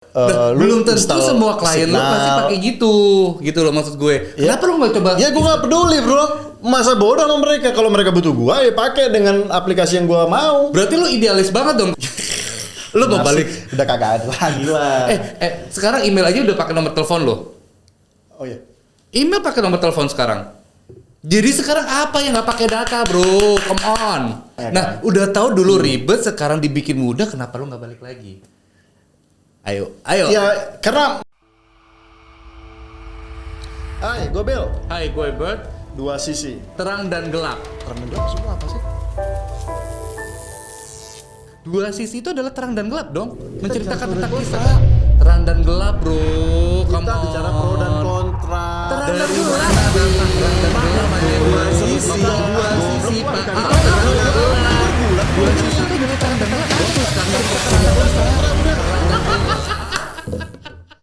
Belum tentu semua klien lu pasti pakai gitu loh maksud gue. Kenapa lu nggak coba? Ya gue nggak peduli bro, masa bodoh sama mereka. Kalau mereka butuh gue, ya pakai dengan aplikasi yang gue mau. Berarti lu idealis banget dong. Lu mau balik? Udah kagak ada lagi lah. Sekarang email aja udah pakai nomor telepon lo. Oh iya. Email pakai nomor telepon sekarang. Jadi sekarang apa yang nggak pakai data bro? Come on. Nah udah tahu dulu ribet, sekarang dibikin mudah. Kenapa lu nggak balik lagi? Ayo. Ya karena. Hai, gue Bel. Hai, gue Bert. Dua sisi. Terang dan gelap. Terang dan gelap semua apa sih? Dua sisi itu adalah terang dan gelap dong. Menceritakan tentang kisah. Terang dan gelap bro. Kita bicara pro dan kontra. Terang dan gelap. Terang dan gelap. Dua sisi. Pak. Dua sisi itu adalah terang dan gelap.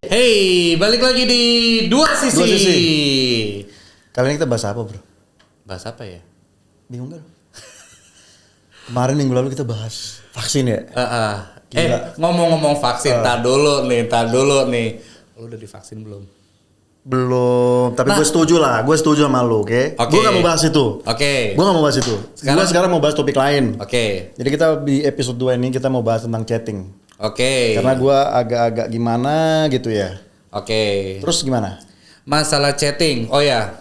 Hey, balik lagi di Dua Sisi. Kali ini kita bahas apa bro? Bahas apa ya? Bingung gak? Kemarin minggu lalu kita bahas vaksin ya? Ngomong-ngomong vaksin, tar dulu nih. Lu udah divaksin belum? Belum, tapi gue setuju sama lu, oke? Gue gak mau bahas itu. Gue gak mau bahas itu. Gue sekarang mau bahas topik lain. Jadi kita di episode 2 ini kita mau bahas tentang chatting. Karena gue agak-agak gimana gitu ya. Terus gimana? Masalah chatting, oh ya,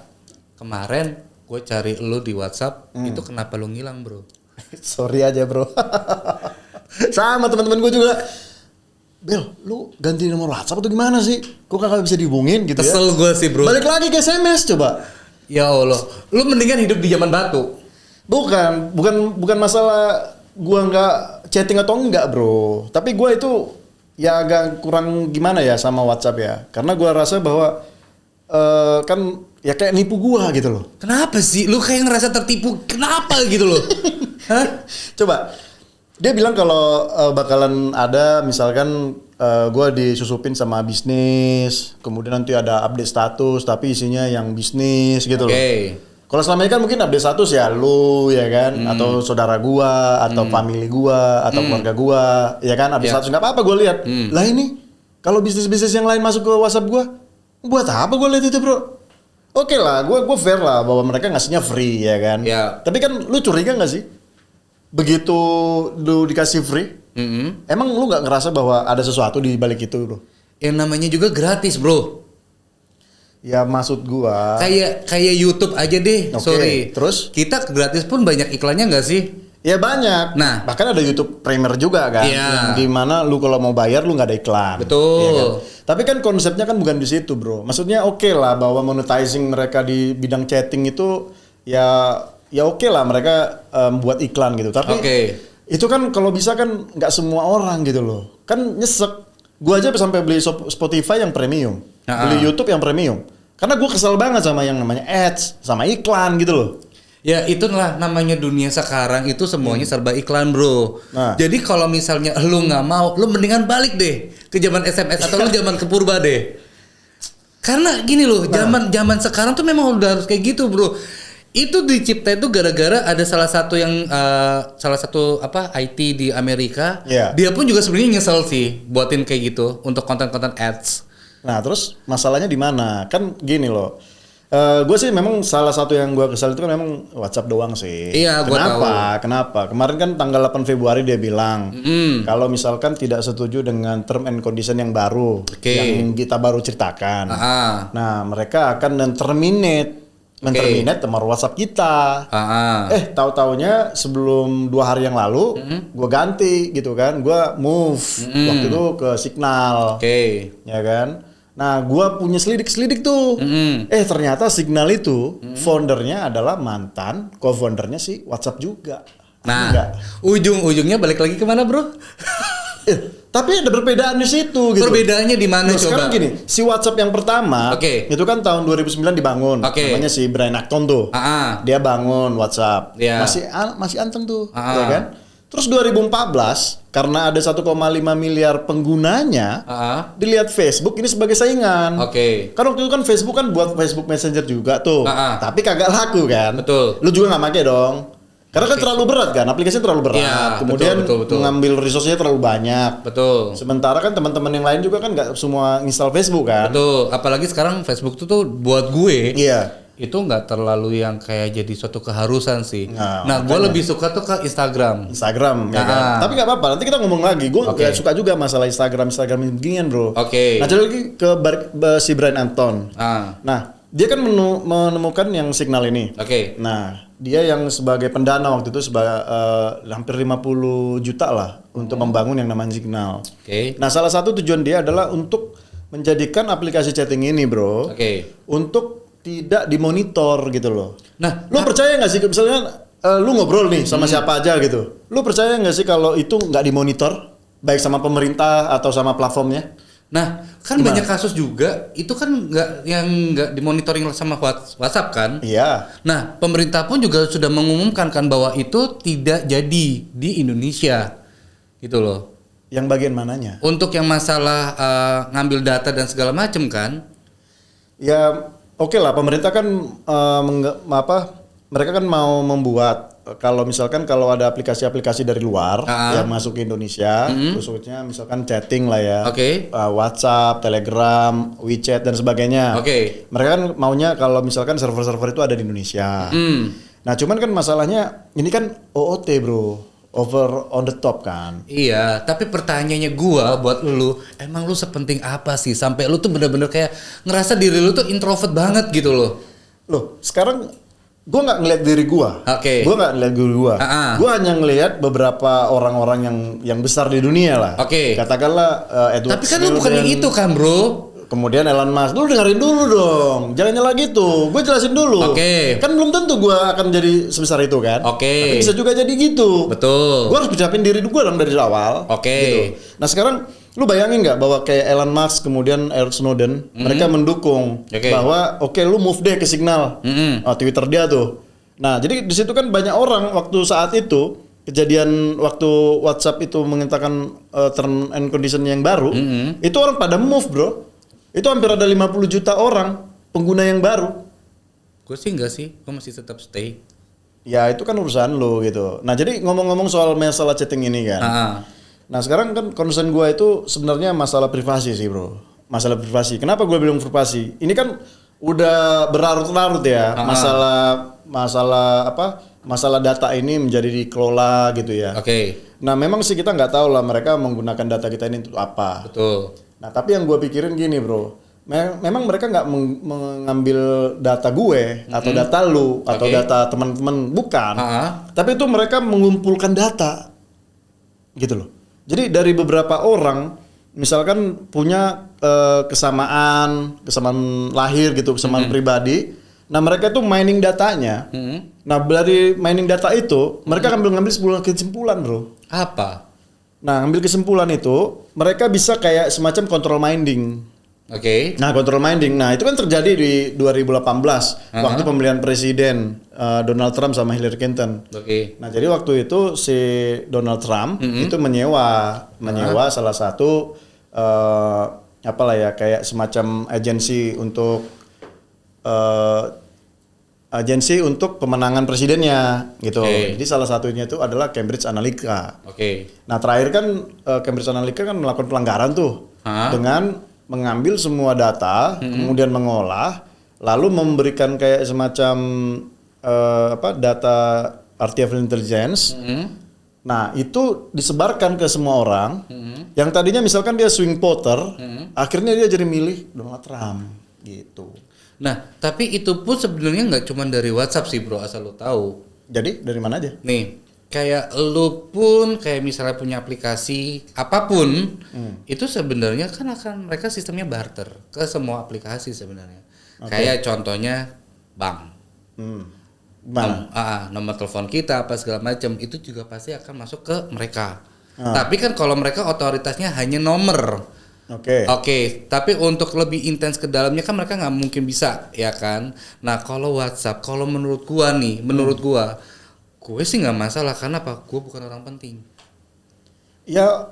kemarin gue cari lu di WhatsApp, itu kenapa lu ngilang bro? Sorry aja bro. Sama teman-teman gue juga. Bel, lu ganti nomor WhatsApp atau gimana sih? Kok kakak bisa dihubungin gitu ya? Kesel gue sih bro. Balik lagi ke SMS coba. Ya Allah, lu mendingan hidup di zaman batu. Bukan masalah gue nggak chatting atau enggak bro. Tapi gue itu ya agak kurang gimana ya sama WhatsApp ya. Karena gue rasa bahwa kan ya kayak nipu gue gitu loh. Kenapa sih? Lu kayak ngerasa tertipu. Kenapa gitu loh? Hah? Coba. Dia bilang kalau bakalan ada misalkan gue disusupin sama bisnis, kemudian nanti ada update status tapi isinya yang bisnis gitu loh. Kalau selama ini kan mungkin update status ya lu ya kan, atau saudara gue, atau family gue, atau keluarga gue, ya kan update status nggak apa-apa gue lihat. Lah ini kalau bisnis-bisnis yang lain masuk ke WhatsApp gue, buat apa gue lihat itu bro? Oke lah, gue fair lah bahwa mereka ngasihnya free ya kan. Tapi kan lu curiga nggak sih? Begitu lu dikasih free, emang lu nggak ngerasa bahwa ada sesuatu di balik itu bro? Yang namanya juga gratis bro. Ya maksud gua kayak YouTube aja deh. Sorry. Terus kita gratis pun banyak iklannya nggak sih? Ya banyak. Nah, bahkan ada YouTube Premier juga kan, yang dimana lu kalau mau bayar lu nggak ada iklan. Betul. Ya kan? Tapi kan konsepnya kan bukan di situ bro. Maksudnya oke lah bahwa monetizing mereka di bidang chatting itu ya oke lah mereka buat iklan gitu. Tapi itu kan kalau bisa kan nggak semua orang gitu loh. Kan nyesek. Gua aja sampai beli Spotify yang premium, beli YouTube yang premium. Karena gue kesel banget sama yang namanya ads, sama iklan gitu loh. Ya itulah namanya dunia sekarang itu semuanya serba iklan bro. Jadi kalau misalnya lu nggak mau, lu mendingan balik deh ke zaman SMS atau lu zaman ke purba deh. Karena gini loh, zaman sekarang tuh memang udah harus kayak gitu bro. Itu dicipta itu gara-gara ada salah satu IT di Amerika. Dia pun juga sebenarnya nyesel sih buatin kayak gitu untuk konten-konten ads. Nah terus masalahnya di mana? Kan gini loh. Gue sih memang salah satu yang gue kesal itu kan memang WhatsApp doang sih. Iya, gue tahu. Kenapa? Kemarin kan tanggal 8 Februari dia bilang kalau misalkan tidak setuju dengan term and condition yang baru, yang kita baru ceritakan. Nah mereka akan terminate nomor WhatsApp kita. Tahu-taunya sebelum 2 hari yang lalu gue ganti gitu kan, gue move waktu itu ke Signal, ya kan. Nah gue punya selidik tuh, ternyata Signal itu foundernya adalah mantan co-foundernya si WhatsApp juga. Nah ujung-ujungnya balik lagi kemana bro? Tapi ada perbedaan di situ gitu. Perbedaannya di mana coba? Sekarang gini, si WhatsApp yang pertama itu kan tahun 2009 dibangun. Namanya si Brian Acton tuh. Dia bangun WhatsApp. Masih anteng tuh, ya kan? Terus 2014 karena ada 1,5 miliar penggunanya, dilihat Facebook ini sebagai saingan. Kan waktu itu kan Facebook kan buat Facebook Messenger juga tuh. Tapi kagak laku kan? Betul. Lu juga nggak pakai dong. Karena kan terlalu berat kan, aplikasinya terlalu berat. Ya, kemudian betul. Mengambil resource-nya terlalu banyak. Betul. Sementara kan teman-teman yang lain juga kan nggak semua install Facebook kan. Betul. Apalagi sekarang Facebook tuh buat gue. Iya. Itu nggak terlalu yang kayak jadi suatu keharusan sih. Nah gue lebih suka tuh ke Instagram. Ya kan? Tapi nggak apa-apa. Nanti kita ngomong lagi. Gue nggak suka juga masalah Instagram beginian bro. Nah jadi lagi ke si Brian Anton. Nah dia kan menemukan yang signal ini. Nah dia yang sebagai pendana waktu itu sebagai hampir 50 juta lah untuk membangun yang namanya signal. Nah salah satu tujuan dia adalah untuk menjadikan aplikasi chatting ini bro. Untuk tidak dimonitor gitu loh. Nah, lu percaya nggak sih misalnya lu ngobrol nih sama siapa aja gitu. Lu percaya nggak sih kalau itu nggak dimonitor baik sama pemerintah atau sama platformnya? Nah, kan banyak kasus juga itu kan nggak dimonitoring sama WhatsApp kan? Iya. Nah, pemerintah pun juga sudah mengumumkan kan bahwa itu tidak jadi di Indonesia, gitu loh. Yang bagian mananya? Untuk yang masalah ngambil data dan segala macam kan? Ya. Oke lah, pemerintah kan mereka kan mau membuat kalau misalkan kalau ada aplikasi-aplikasi dari luar yang masuk ke Indonesia, khususnya misalkan chatting lah ya, WhatsApp, Telegram, WeChat dan sebagainya. Mereka kan maunya kalau misalkan server-server itu ada di Indonesia. Nah, cuman kan masalahnya ini kan OOT bro. Over on the top kan. Iya, tapi pertanyaannya gua buat lu, emang lu sepenting apa sih sampai lu tuh bener-bener kayak ngerasa diri lu tuh introvert banget gitu loh. Loh, sekarang gua nggak ngelihat diri gua. Gua nggak ngelihat diri gua. Gua hanya ngelihat beberapa orang-orang yang besar di dunia lah. Katakanlah Edward Snowden. Tapi kan lu bukan yang itu kan, bro. Kemudian Elon Musk, lu dengerin dulu dong, jangan nyala gitu, gue jelasin dulu. Kan belum tentu gue akan jadi sebesar itu kan. Tapi bisa juga jadi gitu. Betul. Gue harus ucapin diri gue dong dari awal. Gitu. Nah sekarang, lu bayangin nggak bahwa kayak Elon Musk kemudian Edward Snowden, mereka mendukung bahwa lu move deh ke Signal, Twitter dia tuh. Nah jadi di situ kan banyak orang waktu saat itu. Kejadian waktu WhatsApp itu mengatakan term and condition yang baru, itu orang pada move bro. Itu hampir ada 50 juta orang pengguna yang baru. Gue sih enggak sih, gue masih tetap stay. Ya itu kan urusan lo gitu. Nah jadi ngomong-ngomong soal masalah chatting ini kan. Nah sekarang kan concern gue itu sebenarnya masalah privasi sih bro. Masalah privasi. Kenapa gue bilang privasi? Ini kan udah berlarut-larut ya. Masalah data ini menjadi dikelola gitu ya. Nah memang sih kita nggak tahu lah mereka menggunakan data kita ini untuk apa. Betul. Nah tapi yang gue pikirin gini bro, memang mereka nggak mengambil data gue atau data lu atau data teman-teman, bukan. Tapi itu mereka mengumpulkan data, gitu loh. Jadi dari beberapa orang, misalkan punya kesamaan lahir gitu, kesamaan pribadi. Nah mereka tuh mining datanya. Nah dari mining data itu, mereka ngambil sebuah kesimpulan bro. Apa? Nah, ambil kesimpulan itu, mereka bisa kayak semacam control mining. Nah, control mining. Nah, itu kan terjadi di 2018 waktu pemilihan presiden Donald Trump sama Hillary Clinton. Nah, jadi waktu itu si Donald Trump itu menyewa salah satu kayak semacam agensi untuk pemenangan presidennya gitu. Jadi salah satunya itu adalah Cambridge Analytica. Nah terakhir kan Cambridge Analytica kan melakukan pelanggaran tuh dengan mengambil semua data, kemudian mengolah, lalu memberikan kayak semacam data artificial intelligence. Nah itu disebarkan ke semua orang. Yang tadinya misalkan dia swing voter, akhirnya dia jadi milih Donald Trump gitu. Nah, tapi itu pun sebenarnya nggak cuma dari WhatsApp sih bro, asal lo tahu. Jadi dari mana aja? Nih, kayak lo pun kayak misalnya punya aplikasi apapun, itu sebenarnya kan akan mereka sistemnya barter ke semua aplikasi sebenarnya. Kayak contohnya bank. Nomor telepon kita apa segala macam itu juga pasti akan masuk ke mereka. Tapi kan kalau mereka otoritasnya hanya nomor. Tapi untuk lebih intens ke dalamnya kan mereka nggak mungkin bisa, ya kan? Nah kalau WhatsApp, kalau menurut gua gue sih nggak masalah karena apa? Gue bukan orang penting. Ya,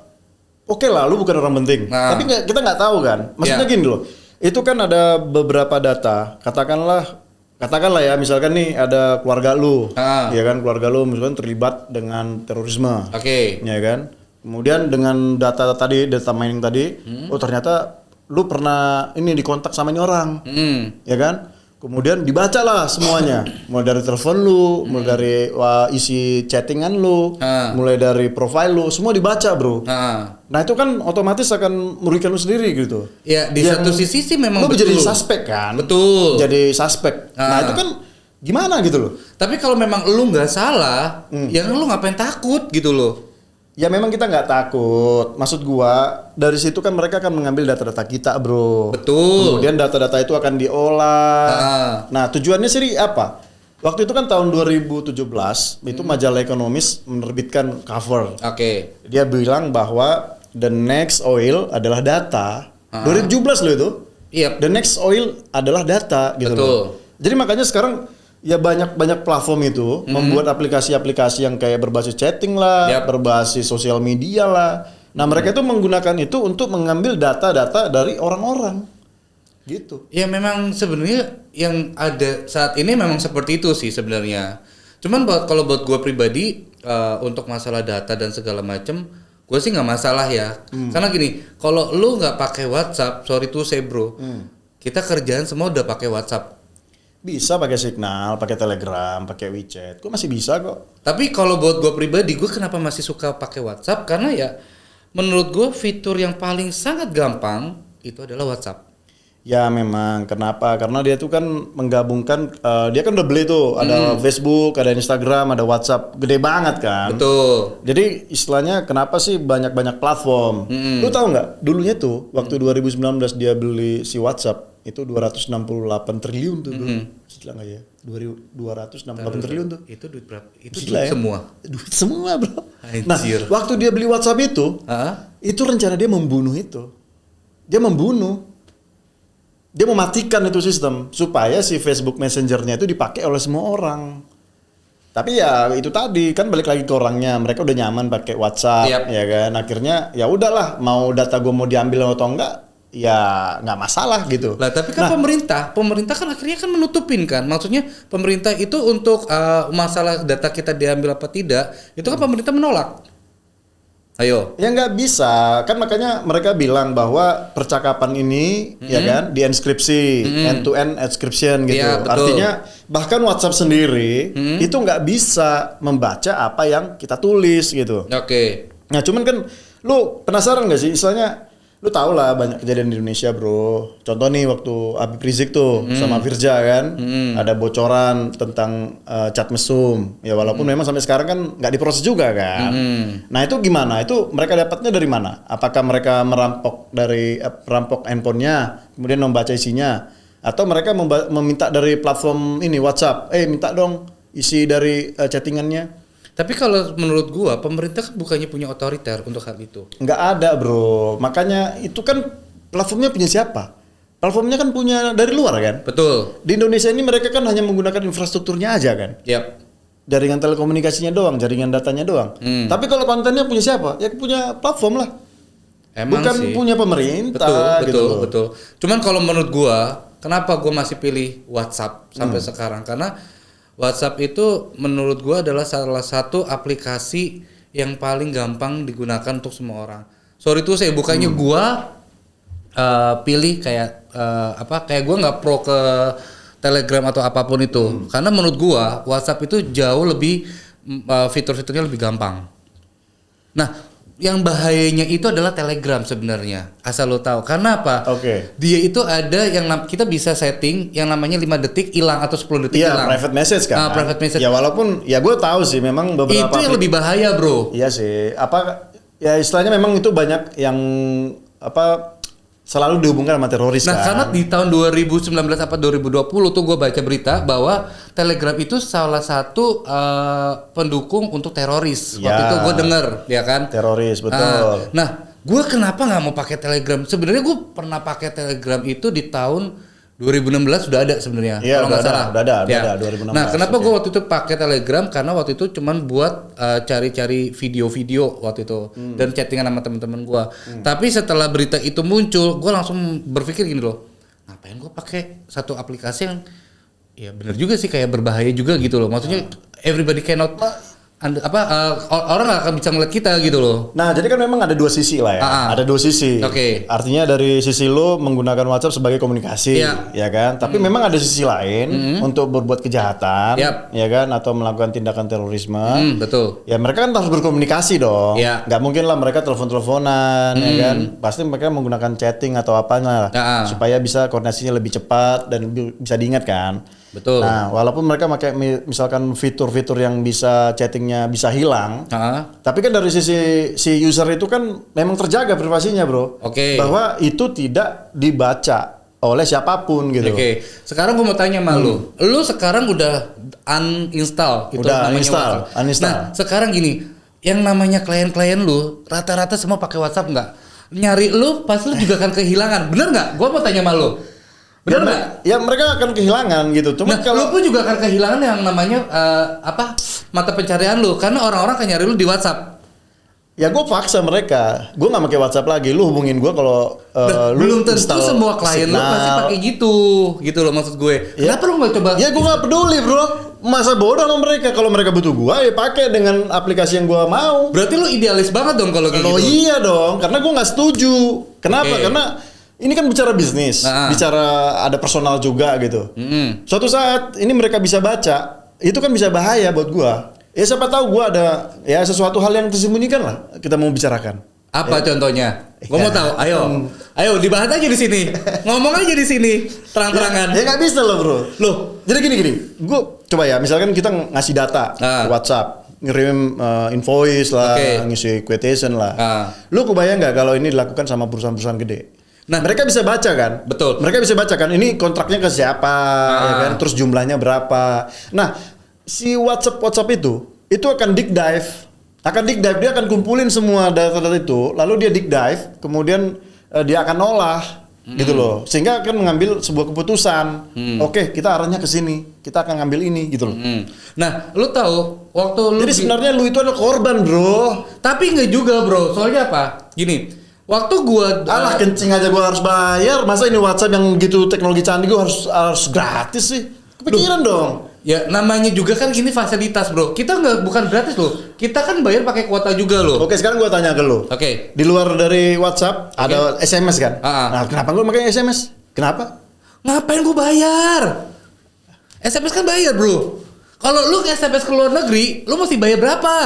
lah, lu bukan orang penting. Tapi kita nggak tahu kan. Maksudnya gini loh, itu kan ada beberapa data. Katakanlah katakanlah ya, misalkan nih ada keluarga lu, ya kan, keluarga lu misalkan terlibat dengan terorisme, ya kan. Kemudian dengan data mining tadi, oh ternyata lu pernah ini dikontak sama ini orang, ya kan. Kemudian dibacalah semuanya, mulai dari telepon lu, mulai dari isi chattingan lu, mulai dari profile lu, semua dibaca bro. Nah itu kan otomatis akan merugikan lu sendiri gitu. Ya di satu sisi sih memang lu jadi suspek kan. Betul. Jadi suspek. Nah itu kan gimana gitu loh. Tapi kalau memang lu nggak salah, ya lu ngapain takut gitu loh. Ya memang kita nggak takut. Maksud gua dari situ kan mereka akan mengambil data-data kita, bro. Betul. Kemudian data-data itu akan diolah. Nah tujuannya sih apa? Waktu itu kan tahun 2017 itu majalah Ekonomis menerbitkan cover. Dia bilang bahwa the next oil adalah data. 2017 loh itu. The next oil adalah data gitu. Betul. Loh. Jadi makanya sekarang ya banyak platform itu membuat aplikasi-aplikasi yang kayak berbasis chatting lah, berbasis sosial media lah. Nah mereka itu menggunakan itu untuk mengambil data-data dari orang-orang, gitu. Ya memang sebenarnya yang ada saat ini memang seperti itu sih sebenarnya. Cuman kalau buat gue pribadi untuk masalah data dan segala macem, gue sih nggak masalah ya. Karena gini, kalau lu nggak pakai WhatsApp, sorry to say bro, kita kerjaan semua udah pakai WhatsApp. Bisa pakai Signal, pakai Telegram, pakai WeChat. Gue masih bisa kok. Tapi kalau buat gue pribadi, gue kenapa masih suka pakai WhatsApp? Karena ya menurut gue fitur yang paling sangat gampang itu adalah WhatsApp. Ya memang, kenapa? Karena dia tuh kan menggabungkan, dia kan udah beli tuh, ada Facebook, ada Instagram, ada WhatsApp, gede banget kan. Betul. Jadi istilahnya kenapa sih banyak-banyak platform? Lu tahu nggak? Dulunya tuh waktu 2019 dia beli si WhatsApp itu 268 triliun tuh dulu. Gila nggak ya? 268 triliun tuh. Itu duit berapa? Itu duit ya? Semua. Duit semua bro. Anjir. Nah waktu dia beli WhatsApp itu rencana dia membunuh itu. Dia membunuh. Dia mematikan itu sistem supaya si Facebook Messenger-nya itu dipakai oleh semua orang. Tapi ya itu tadi kan balik lagi ke orangnya. Mereka udah nyaman pakai WhatsApp, ya kan. Akhirnya ya udahlah, mau data gue mau diambil atau enggak, ya nggak masalah gitu. Lah tapi kan pemerintah kan akhirnya kan menutupin kan. Maksudnya pemerintah itu untuk masalah data kita diambil apa tidak, itu kan pemerintah menolak. Ayo. Ya nggak bisa, kan makanya mereka bilang bahwa percakapan ini ya kan dienskripsi, end-to-end encryption gitu. Ya, artinya bahkan WhatsApp sendiri itu nggak bisa membaca apa yang kita tulis gitu. Nah cuman kan lu penasaran nggak sih, istilahnya lu tau lah banyak kejadian di Indonesia bro. Contoh nih waktu Habib Rizik tuh sama Firza kan, ada bocoran tentang chat mesum. Ya walaupun memang sampai sekarang kan nggak diproses juga kan. Nah itu gimana? Itu mereka dapatnya dari mana? Apakah mereka merampok handphonenya, kemudian membaca isinya, atau mereka meminta dari platform ini WhatsApp, minta dong isi dari chattingannya? Tapi kalau menurut gua pemerintah kan bukannya punya otoriter untuk hal itu. Nggak ada bro, makanya itu kan platformnya punya siapa? Platformnya kan punya dari luar kan? Betul. Di Indonesia ini mereka kan hanya menggunakan infrastrukturnya aja kan? Jaringan telekomunikasinya doang, jaringan datanya doang. Tapi kalau kontennya punya siapa? Ya punya platform lah. Emang bukan sih. Punya pemerintah. Betul. Cuman kalau menurut gua, kenapa gua masih pilih WhatsApp sampai sekarang? Karena WhatsApp itu menurut gua adalah salah satu aplikasi yang paling gampang digunakan untuk semua orang. Sorry tuh saya bukannya gua pilih kayak kayak gua nggak pro ke Telegram atau apapun itu. Karena menurut gua WhatsApp itu jauh lebih fitur-fiturnya lebih gampang. Nah, yang bahayanya itu adalah Telegram sebenarnya. Asal lo tahu. Karena apa? Dia itu ada yang kita bisa setting yang namanya 5 detik hilang atau 10 detik hilang. Iya, private message kan. Private message. Ya walaupun ya gue tahu sih memang beberapa itu yang lebih bahaya, bro. Iya sih. Ya istilahnya memang itu banyak yang selalu dihubungkan sama teroris kan. Karena di tahun 2019 apa 2020 tuh gue baca berita bahwa Telegram itu salah satu pendukung untuk teroris. Waktu itu gue denger, ya kan? Teroris, betul. Gue kenapa nggak mau pakai Telegram? Sebenarnya gue pernah pakai Telegram itu di tahun 2016 sudah ada sebenarnya. Iya, kalau nggak salah. Udah ada 2016. Nah, kenapa gue waktu itu pakai Telegram? Karena waktu itu cuman buat cari-cari video-video waktu itu dan chattingan sama teman-teman gue. Tapi setelah berita itu muncul, gue langsung berpikir gini loh, ngapain gue pakai satu aplikasi yang Ya benar juga sih, kayak berbahaya juga gitu loh. Maksudnya everybody cannot orang nggak akan bisa ngeliat kita gitu loh. Nah, jadi kan memang ada dua sisi lah ya. Ada dua sisi. Oke. Artinya dari sisi lo menggunakan WhatsApp sebagai komunikasi, ya kan? Tapi memang ada sisi lain untuk berbuat kejahatan, ya kan? Atau melakukan tindakan terorisme. Betul. Ya mereka kan harus berkomunikasi dong. Nggak mungkin lah mereka telepon-teleponan, ya kan? Pasti mereka menggunakan chatting atau apanya supaya bisa koordinasinya lebih cepat dan bisa diingat kan. Betul. Nah, walaupun mereka pakai misalkan fitur-fitur yang bisa chattingnya bisa hilang, tapi kan dari sisi si user itu kan memang terjaga privasinya, bro. Bahwa itu tidak dibaca oleh siapapun gitu. Sekarang gue mau tanya sama lu sekarang udah uninstall itu udah namanya uninstall. Nah, sekarang gini, yang namanya klien-klien lu rata-rata semua pakai WhatsApp nggak? Nyari lu pasti lu juga akan kehilangan, bener nggak? Gue mau tanya sama lu. Benar nggak? Ya mereka akan kehilangan gitu. Cuma kalau lu pun juga akan kehilangan yang namanya mata pencarian lu, karena orang-orang akan nyari lu di WhatsApp. Ya gue paksa mereka, gue nggak pakai WhatsApp lagi. Lu hubungin gue kalau belum tentu semua klien lu pasti pakai gitu loh maksud gue. Kenapa lu nggak coba? Ya gue nggak peduli bro. Masa bodoh sama mereka. Kalau mereka butuh gue, ya pakai dengan aplikasi yang gue mau. Berarti lu idealis banget dong kalau kayak gitu. Oh iya dong, karena gue nggak setuju. Kenapa? Karena ini kan bicara bisnis, bicara ada personal juga gitu. Suatu saat ini mereka bisa baca, itu kan bisa bahaya buat gua. Ya siapa tahu gua ada ya sesuatu hal yang tersembunyikan lah kita mau bicarakan. Apa contohnya? Gua mau tahu. Ayo dibahas aja di sini. Ngomong aja di sini terang-terangan. Ya nggak bisa loh bro. Loh, jadi gini. Gua coba ya, misalkan kita ngasih data WhatsApp, ngirim invoice lah, ngisi quotation lah. Lu kebayang nggak kalau ini dilakukan sama perusahaan-perusahaan gede? Nah, mereka bisa baca kan? Betul. Mereka bisa baca kan? Ini kontraknya ke siapa, ya kan? Terus jumlahnya berapa? Nah, si WhatsApp itu akan deep dive. Dia akan kumpulin semua data-data itu, lalu dia deep dive, kemudian dia akan olah gitu loh. Sehingga akan mengambil sebuah keputusan. Oke, kita arahnya ke sini. Kita akan ngambil ini gitu loh. Nah, lu tahu waktu Jadi sebenarnya lu itu adalah korban, bro. Tapi enggak juga, bro. Soalnya apa? Gini, waktu gua kencing aja gua harus bayar. Masa ini WhatsApp yang gitu teknologi canggih gua harus gratis sih? Kepikiran dong. Ya namanya juga kan ini fasilitas, bro. Kita bukan gratis loh. Kita kan bayar pakai kuota juga loh. Oke, sekarang gua tanya ke lu. Di luar dari WhatsApp ada SMS kan? Nah, kenapa lu pakai SMS? Kenapa? Ngapain gua bayar? SMS kan bayar, bro. Kalau lu SMS ke luar negeri, lu mesti bayar berapa?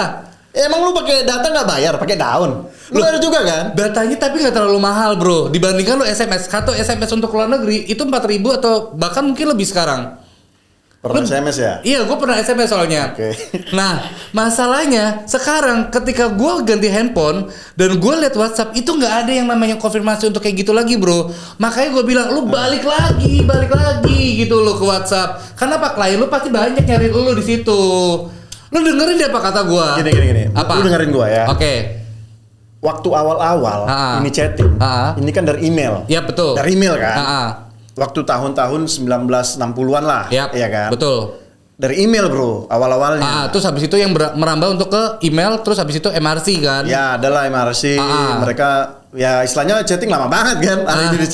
Emang lu pakai data nggak bayar, pakai daun? Lu ada juga kan? Datanya tapi nggak terlalu mahal, bro. Dibandingkan lu SMS. Satu SMS untuk luar negeri itu 4.000 atau bahkan mungkin lebih sekarang. Pernah SMS ya? Iya, gue pernah SMS soalnya. Nah, masalahnya sekarang ketika gue ganti handphone dan gue liat WhatsApp itu nggak ada yang namanya konfirmasi untuk kayak gitu lagi, bro. Makanya gue bilang lu balik lagi gitu lo ke WhatsApp. Karena apa, klien lu pasti banyak nyari lu di situ. Lu dengerin deh apa kata gue. Gini. Apa? Lu dengerin gue ya. Waktu awal-awal ini chatting, ini kan dari email. Iya betul. Dari email kan. Waktu tahun-tahun 1960-an lah, ya kan? Betul. Dari email bro, awal-awalnya. Terus habis itu yang merambah untuk ke email, terus habis itu MRC kan? Ya, adalah MRC. Mereka ya istilahnya chatting lama banget kan? Hari ini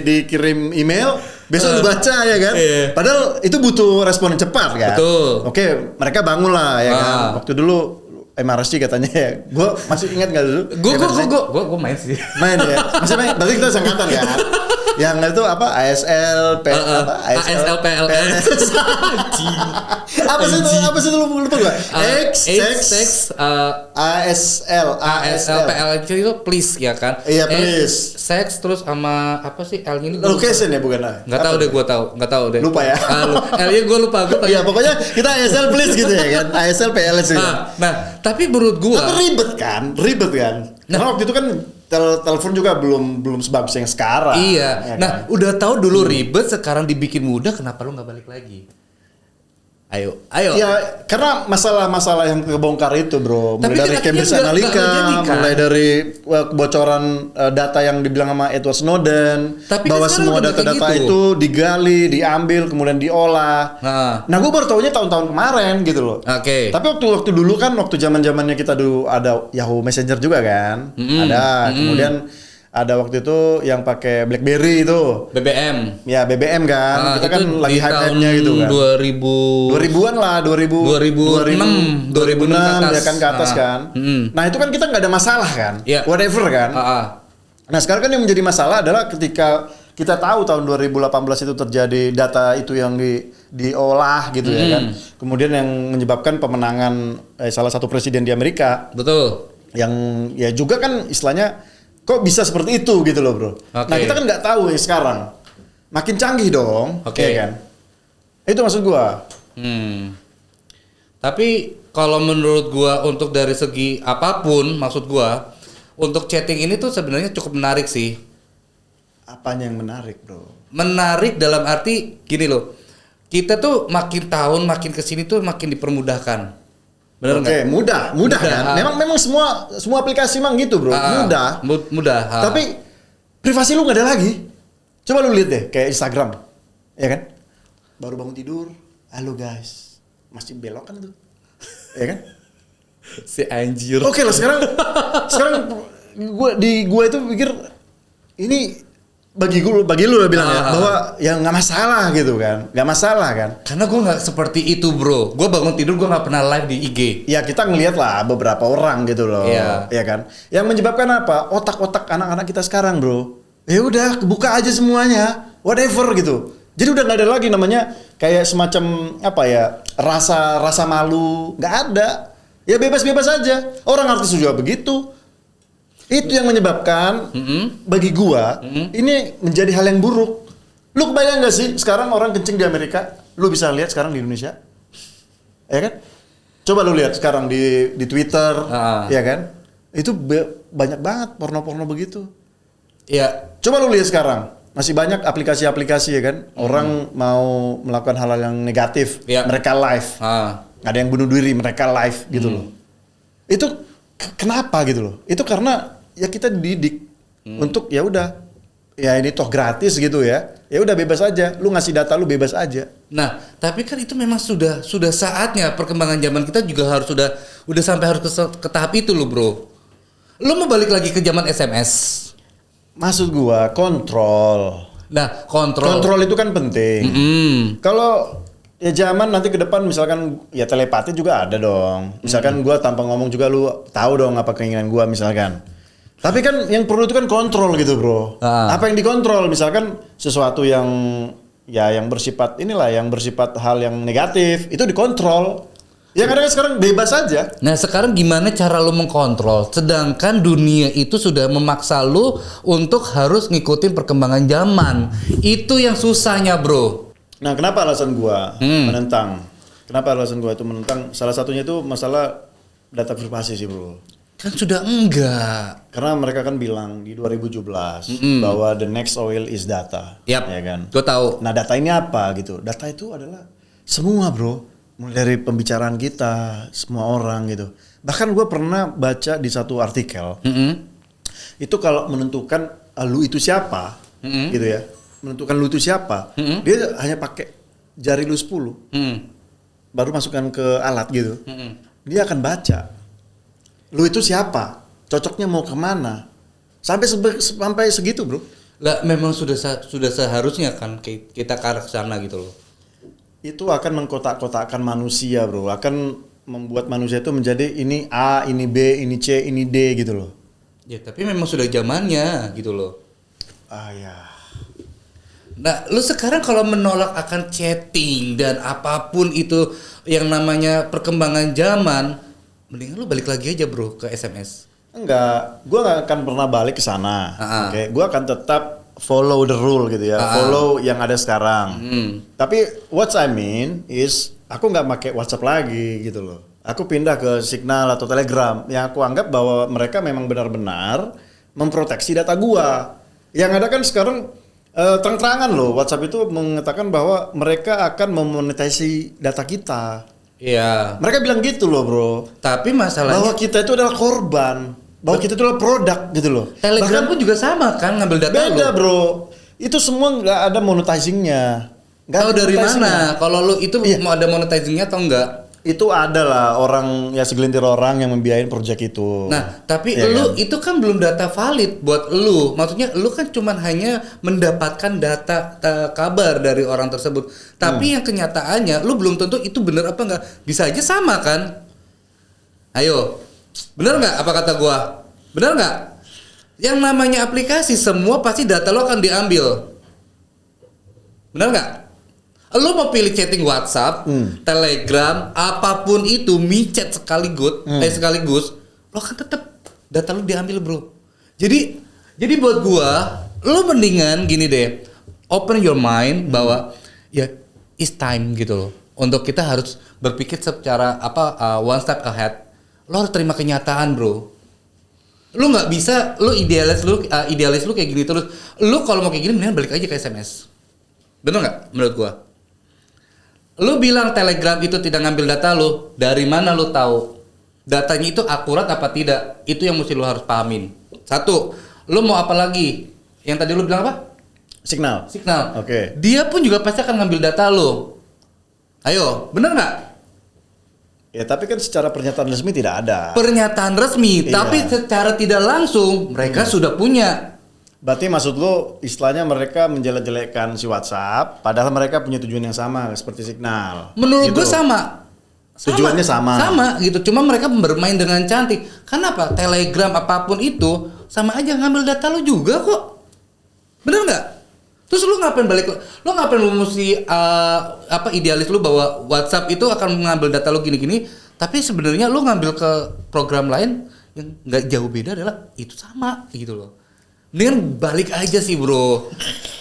dikirim email, besok dibaca ya kan? Padahal itu butuh respon cepat kan? Betul. Oke, mereka bangun lah ya kan? Waktu dulu MRC katanya ya, gue masih ingat nggak dulu? Gue main sih. Main ya, masih main. Berarti kita sangkatan kan? Yang itu apa? ASL, ASL, PLS. Apa sih itu lupa gue? ASL, PLS itu please ya kan? Iya please. Sex terus sama apa sih L-nya ini? Location ya bukan? Nggak tahu deh. Lupa ya? L-nya gue lupa. Iya pokoknya kita ASL please gitu ya kan? ASL, PLS gitu. Nah tapi menurut gue. Tapi ribet kan? Karena waktu itu kan telepon juga belum sebagus yang sekarang. Iya. Ya kan? Nah, udah tahu dulu ribet, sekarang dibikin mudah, kenapa lu nggak balik lagi? Ayo. Ya, karena masalah-masalah yang kebongkar itu, bro. Mulai dari Cambridge Analytica, mulai dari kebocoran data yang dibilang sama Edward Snowden, bahwa semua data-data itu digali, diambil, kemudian diolah. Nah, gue baru tahunya tahun-tahun kemarin gitu loh. Tapi waktu dulu kan, waktu zaman-zamannya kita dulu ada Yahoo Messenger juga kan, ada. Kemudian ada waktu itu yang pakai BlackBerry itu. BBM. Ya BBM kan. Kita kan lagi hype-nya gitu kan. 2000-an lah, 2006 ya kan ke atas kan. Nah, itu kan kita nggak ada masalah kan. Whatever kan. Nah, sekarang kan yang menjadi masalah adalah ketika kita tahu tahun 2018 itu terjadi data itu yang diolah gitu ya kan. Kemudian yang menyebabkan pemenangan salah satu presiden di Amerika. Betul. Yang ya juga kan istilahnya kok bisa seperti itu gitu loh bro. Nah kita kan nggak tahu ya sekarang. Makin canggih dong. Ya kan. Itu maksud gua. Tapi kalau menurut gua untuk dari segi apapun maksud gua untuk chatting ini tuh sebenarnya cukup menarik sih. Apanya yang menarik bro? Menarik dalam arti gini loh. Kita tuh makin tahun makin kesini tuh makin dipermudahkan. Bener nggak? Mudah kan? Memang semua aplikasi emang gitu bro. Mudah. Tapi privasi lu nggak ada lagi. Coba lu lihat deh kayak Instagram, ya kan? Baru bangun tidur, halo guys, masih belok kan tuh, ya kan? Si anjir. Oke lah sekarang gua itu pikir ini bagi lu lah bilang ya bahwa ya nggak masalah gitu kan, nggak masalah kan? Karena gue nggak seperti itu bro, gue bangun tidur gue nggak pernah live di IG. Ya kita ngelihat lah beberapa orang gitu loh, ya kan? Yang menyebabkan apa? Otak-otak anak-anak kita sekarang bro, ya udah buka aja semuanya, whatever gitu. Jadi udah nggak ada lagi namanya kayak semacam apa ya rasa malu, nggak ada. Ya bebas-bebas aja. Orang artis juga begitu. Itu yang menyebabkan bagi gua ini menjadi hal yang buruk. Lu kebayang gak sih sekarang orang kencing di Amerika, lu bisa lihat sekarang di Indonesia, ya kan? Coba lu lihat sekarang di Twitter, ya kan? Itu banyak banget porno-porno begitu. Iya. Coba lu lihat sekarang masih banyak aplikasi-aplikasi ya kan? Orang mau melakukan hal-hal yang negatif, mereka live. Ada yang bunuh diri, mereka live gitu loh. Itu kenapa gitu loh? Itu karena ya kita dididik untuk ya udah ya ini toh gratis gitu ya udah bebas aja, lu ngasih data lu bebas aja. Nah tapi kan itu memang sudah saatnya perkembangan zaman kita juga harus udah sampai harus ke tahap itu loh bro. Lu mau balik lagi ke zaman SMS? Maksud gua kontrol. Nah kontrol itu kan penting. Kalau ya zaman nanti ke depan misalkan ya telepati juga ada dong. Misalkan gua tanpa ngomong juga lu tahu dong apa keinginan gua misalkan. Tapi kan yang perlu itu kan kontrol gitu bro. Apa yang dikontrol? Misalkan sesuatu yang bersifat yang bersifat hal yang negatif itu dikontrol. Ya karena sekarang bebas aja. Nah sekarang gimana cara lu mengkontrol? Sedangkan dunia itu sudah memaksa lu untuk harus ngikutin perkembangan zaman. Itu yang susahnya bro. Nah kenapa alasan gua menentang? Kenapa alasan gua itu menentang? Salah satunya itu masalah data privasi sih bro. Kan sudah enggak. Karena mereka kan bilang di 2017 bahwa the next oil is data. Ya kan? Gue tahu. Nah data ini apa gitu? Data itu adalah semua bro. Mulai dari pembicaraan kita, semua orang gitu. Bahkan gue pernah baca di satu artikel. Itu kalau menentukan lu itu siapa gitu ya. Menentukan lu itu siapa. Dia hanya pakai jari lu 10. Baru masukkan ke alat gitu. Dia akan baca. Lu itu siapa? Cocoknya mau kemana? Sampai segitu bro. Lah memang sudah seharusnya kan kita ke arah sana gitu loh. Itu akan mengkotak-kotakkan manusia bro. Akan membuat manusia itu menjadi ini A, ini B, ini C, ini D gitu loh. Ya tapi memang sudah zamannya gitu loh. Ya. Nah lu sekarang kalau menolak akan chatting dan apapun itu yang namanya perkembangan zaman, mendingan lu balik lagi aja bro ke SMS. Enggak, gue nggak akan pernah balik ke sana. Oke, gue akan tetap follow the rule gitu ya, follow yang ada sekarang. Tapi what I mean is aku nggak pakai WhatsApp lagi gitu loh. Aku pindah ke Signal atau Telegram yang aku anggap bahwa mereka memang benar-benar memproteksi data gua. Yang ada kan sekarang terang-terangan loh, WhatsApp itu mengatakan bahwa mereka akan memonetisasi data kita. Iya. Mereka bilang gitu loh bro. Tapi masalahnya bahwa kita itu adalah korban, bahwa kita itu adalah produk gitu loh. Telegram bahkan pun juga sama kan ngambil data beda lo. Bro. Itu semua nggak ada monetizingnya. Tahu dari mana? Kalau lo itu mau ada monetizingnya atau enggak? Itu adalah orang ya segelintir orang yang membiayain proyek itu. Nah, tapi ya lu kan? Itu kan belum data valid buat lu. Maksudnya lu kan cuman hanya mendapatkan data kabar dari orang tersebut. Tapi yang kenyataannya lu belum tentu itu benar apa enggak. Bisa aja sama kan? Ayo. Benar enggak apa kata gua? Benar enggak? Yang namanya aplikasi semua pasti data lu akan diambil. Benar enggak? Lo mau pilih chatting WhatsApp, Telegram, apapun itu, micet sekaligus, lo kan tetap data lo diambil bro. Jadi buat gua, lo mendingan gini deh, open your mind bahwa ya it's time gitu loh. Untuk kita harus berpikir secara one step ahead. Lo harus terima kenyataan bro. Lo nggak bisa, lo idealis lo kayak gini terus. Lo kalau mau kayak gini, mendingan balik aja ke SMS. Bener nggak menurut gua? Lu bilang Telegram itu tidak ngambil data lu, dari mana lu tahu? Datanya itu akurat apa tidak? Itu yang mesti lu harus pahamin. Satu, lu mau apa lagi? Yang tadi lu bilang apa? Signal. Oke. Dia pun juga pasti akan ngambil data lu. Ayo, bener nggak? Ya tapi kan secara pernyataan resmi tidak ada. Pernyataan resmi, tapi secara tidak langsung mereka sudah punya. Berarti maksud lo istilahnya mereka menjelek-jelekkan si WhatsApp padahal mereka punya tujuan yang sama seperti Signal. Menurut gue sama. Tujuannya sama. Sama gitu. Cuma mereka bermain dengan cantik. Kenapa? Telegram apapun itu sama aja ngambil data lu juga kok. Bener nggak? Terus lu ngapain balik? Lu ngapain lu mesti idealis lu bahwa WhatsApp itu akan mengambil data lu gini-gini, tapi sebenarnya lu ngambil ke program lain yang nggak jauh beda adalah itu sama gitu loh. Mendingan balik aja sih bro.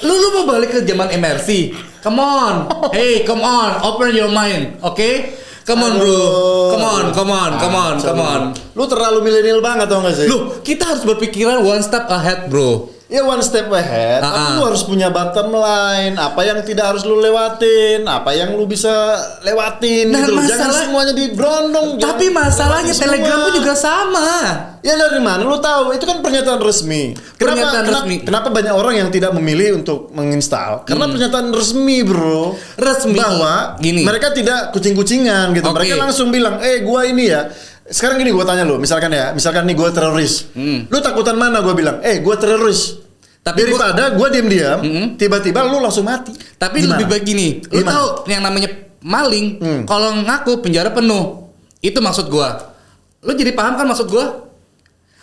Lu mau balik ke zaman MRC? Come on, hey, come on, open your mind, okay? Come on bro, come on. Lu terlalu milenial banget tau gak sih? Lu kita harus berpikiran one step ahead bro. Ya one step ahead, tapi lu harus punya bottom line. Apa yang tidak harus lu lewatin, apa yang lu bisa lewatin gitu. Jangan semuanya diberondong. Tapi masalahnya Telegram pun juga sama. Ya dari mana lu tahu? Itu kan pernyataan resmi. Kenapa banyak orang yang tidak memilih untuk menginstal? Karena pernyataan resmi, bro. Resmi. Bahwa gini, mereka tidak kucing-kucingan gitu. Mereka langsung bilang, gua ini ya. Sekarang gini gue tanya lu, misalkan nih gue teroris. Lu takutan mana gue bilang, gue teroris. Tapi daripada gue diam-diam, tiba-tiba lu langsung mati. Tapi gimana? Lebih baik gini, lu tahu yang namanya maling, kalau ngaku penjara penuh. Itu maksud gue. Lu jadi paham kan maksud gue?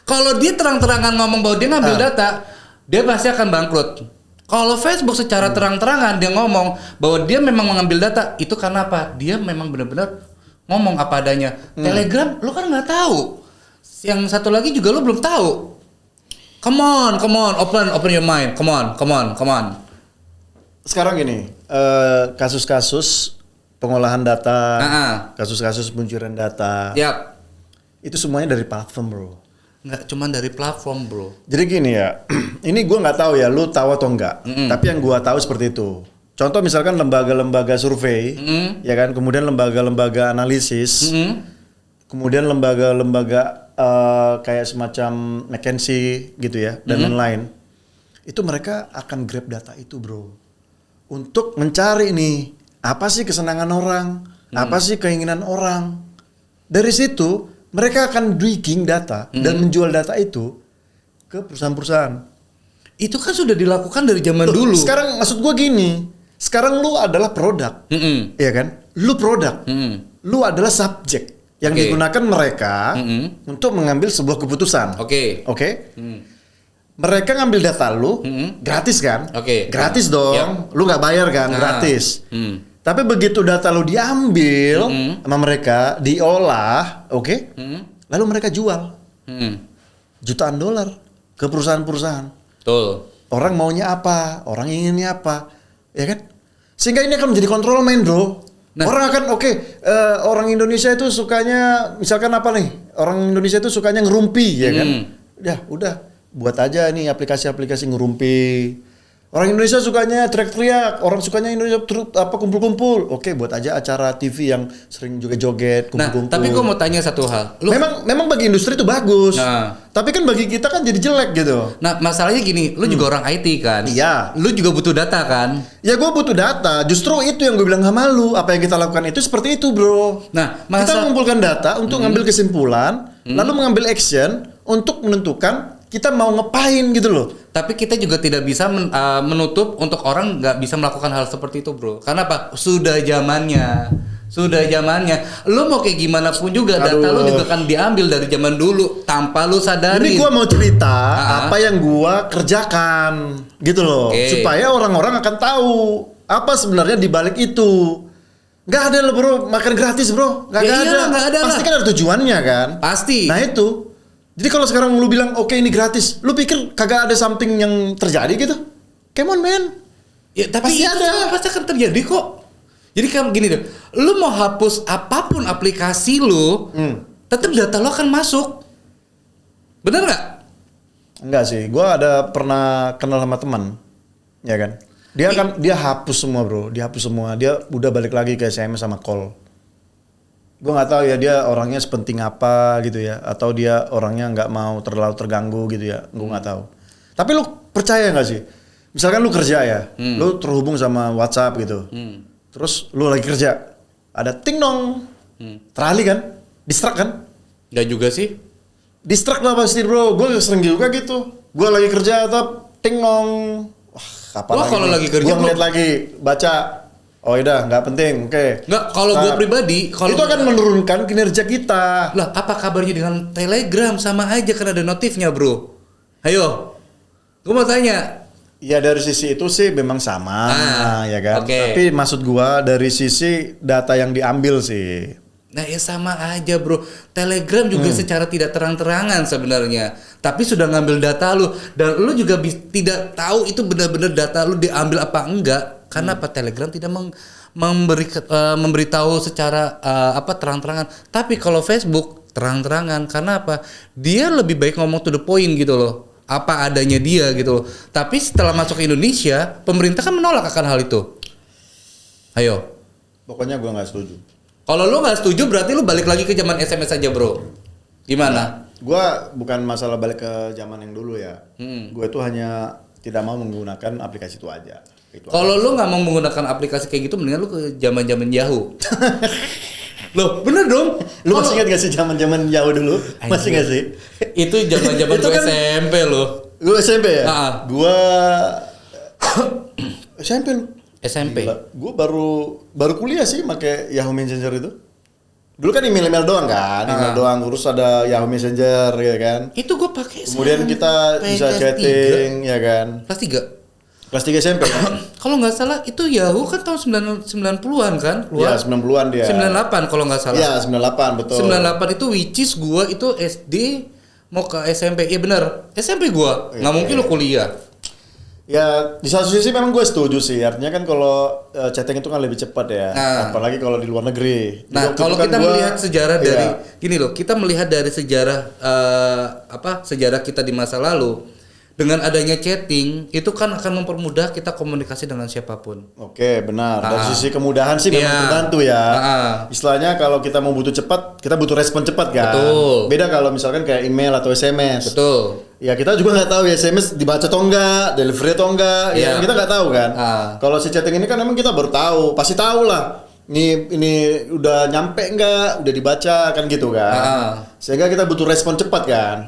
Kalau dia terang-terangan ngomong bahwa dia ngambil data, dia pasti akan bangkrut. Kalau Facebook secara terang-terangan dia ngomong bahwa dia memang mengambil data, itu karena apa? Dia memang benar-benar ngomong apa adanya. Telegram lu kan nggak tahu. Yang satu lagi juga lu belum tahu. Come on, open your mind. Come on. Sekarang gini, kasus-kasus pengolahan data, kasus-kasus pencurian data. Yap. Itu semuanya dari platform, bro. Nggak cuma dari platform, bro. Jadi gini ya, ini gue nggak tahu ya, lu tahu atau enggak. Tapi yang gue tahu seperti itu. Contoh misalkan lembaga-lembaga survei, ya kan, kemudian lembaga-lembaga analisis, kemudian lembaga-lembaga kayak semacam McKinsey gitu ya, dan lain-lain. Itu mereka akan grab data itu, bro, untuk mencari nih apa sih kesenangan orang, apa sih keinginan orang. Dari situ mereka akan digging data dan menjual data itu ke perusahaan-perusahaan. Itu kan sudah dilakukan dari zaman dulu. Sekarang maksud gue gini. Sekarang lu adalah produk, ya kan? Lu produk, lu adalah subjek yang digunakan mereka untuk mengambil sebuah keputusan. Oke. Mereka ngambil data lu, gratis kan? Gratis dong. Lu nggak bayar kan? Gratis. Tapi begitu data lu diambil sama mereka, diolah, lalu mereka jual jutaan dolar ke perusahaan-perusahaan. Betul. Orang maunya apa? Orang inginnya apa? Ya kan? Sehingga ini akan menjadi kontrolmen, bro. Orang akan orang Indonesia itu sukanya misalkan apa nih? Orang Indonesia itu sukanya ngerumpi, ya kan? Ya udah, buat aja nih aplikasi-aplikasi ngerumpi. Orang Indonesia sukanya teriak-teriak, orang sukanya Indonesia kumpul-kumpul. Oke, buat aja acara TV yang sering juga joget, kumpul-kumpul. Nah, tapi gue mau tanya satu hal. Memang bagi industri itu bagus. Nah, tapi kan bagi kita kan jadi jelek gitu. Nah, masalahnya gini, lu juga orang IT kan? Iya. Lu juga butuh data kan? Ya gue butuh data. Justru itu yang gue bilang sama lu. Apa yang kita lakukan itu seperti itu, bro. Nah, kita mengumpulkan data untuk ngambil kesimpulan, lalu mengambil action untuk menentukan kita mau ngapain gitu loh. Tapi kita juga tidak bisa menutup untuk orang nggak bisa melakukan hal seperti itu, bro. Karena apa? Sudah zamannya. Lu mau kayak gimana pun juga data lu juga kan diambil dari zaman dulu tanpa lu sadari. Ini gua mau cerita apa yang gua kerjakan gitu loh. Supaya orang-orang akan tahu apa sebenarnya di balik itu. Gak ada loh, bro, makan gratis, bro. Gak ada. Pasti kan ada tujuannya kan? Pasti. Nah itu. Jadi kalau sekarang lu bilang oke, ini gratis, lu pikir kagak ada something yang terjadi gitu? Come on, man. Ya tapi pasti akan terjadi kok. Jadi kayak gini deh, lu mau hapus apapun aplikasi lu, tetap data lu akan masuk. Bener nggak? Enggak sih, gua ada pernah kenal sama teman, ya kan? Dia hapus semua, bro, dia udah balik lagi ke SMS sama call. Gue nggak tahu ya dia orangnya sepenting apa gitu ya, atau dia orangnya nggak mau terlalu terganggu gitu ya, gue nggak tahu. Tapi lu percaya nggak sih, misalkan lu kerja ya, lu terhubung sama WhatsApp gitu, terus lu lagi kerja, ada ting dong, teralih kan, distract kan? Nggak juga sih. Distract lah pasti, bro. Gue sering juga gitu. Gue lagi kerja atau ting dong, wah kapan lagi? Kalau lagi kerja gue ngeliat lagi baca. Oh udah, nggak penting, oke. Nggak, kalau gue pribadi, itu akan menurunkan kinerja kita. Lah, apa kabarnya dengan Telegram? Sama aja kan ada notifnya, bro. Ayo, gue mau tanya. Ya dari sisi itu sih memang sama, ya kan. Tapi maksud gue dari sisi data yang diambil sih. Nah ya sama aja, bro. Telegram juga secara tidak terang-terangan sebenarnya, tapi sudah ngambil data lu dan lu juga tidak tahu itu benar-benar data lu diambil apa enggak. Karena apa? Telegram tidak memberitahu secara terang-terangan. Tapi kalau Facebook terang-terangan. Karena apa? Dia lebih baik ngomong to the point gitu loh. Apa adanya dia gitu loh. Tapi setelah masuk ke Indonesia, pemerintah kan menolak akan hal itu. Ayo. Pokoknya gue nggak setuju. Kalau lu nggak setuju berarti lu balik lagi ke zaman SMS aja, bro. Gimana? Gue bukan masalah balik ke zaman yang dulu ya. Gue tuh hanya tidak mau menggunakan aplikasi itu aja. Kalau lu nggak mau menggunakan aplikasi kayak gitu, mendingan lu ke zaman Yahoo. Loh, bener dong. Lu masih ingat gak sih zaman Yahoo dulu? Masih gak sih? Itu zaman gue kan SMP loh. Gue SMP ya? Gue SMP lu. SMP. Gue baru kuliah sih pakai Yahoo Messenger itu. Dulu kan email doang kan, email doang. Terus ada Yahoo Messenger ya kan. Itu gue pakai. Kemudian kita bisa chatting ya kan. Kelas 3 SMP kan? Kalau nggak salah itu Yahoo kan tahun 90-an kan? Iya, 90-an dia. 98 kalau nggak salah. Iya, 98 betul. 98 itu which is gua itu SD mau ke SMP. Iya benar. SMP gua. Nggak mungkin lo kuliah. Ya, di satu sisi memang gue setuju sih. Artinya kan kalau chatting itu kan lebih cepat ya. Apalagi kalau di luar negeri. Nah, kalau kita melihat sejarah dari gini loh, kita melihat dari sejarah sejarah kita di masa lalu. Dengan adanya chatting, itu kan akan mempermudah kita komunikasi dengan siapapun. Oke, benar. Dari sisi kemudahan sih memang terbantu ya. Istilahnya kalau kita mau butuh cepat, kita butuh respon cepat kan. Betul. Beda kalau misalkan kayak email atau SMS. Betul. Ya kita juga nggak tahu ya SMS dibaca atau enggak, delivery atau enggak. Ya kita nggak tahu kan. Kalau si chatting ini kan memang kita baru tahu. Pasti tahu lah. Ini udah nyampe enggak, udah dibaca kan gitu kan. Sehingga kita butuh respon cepat kan.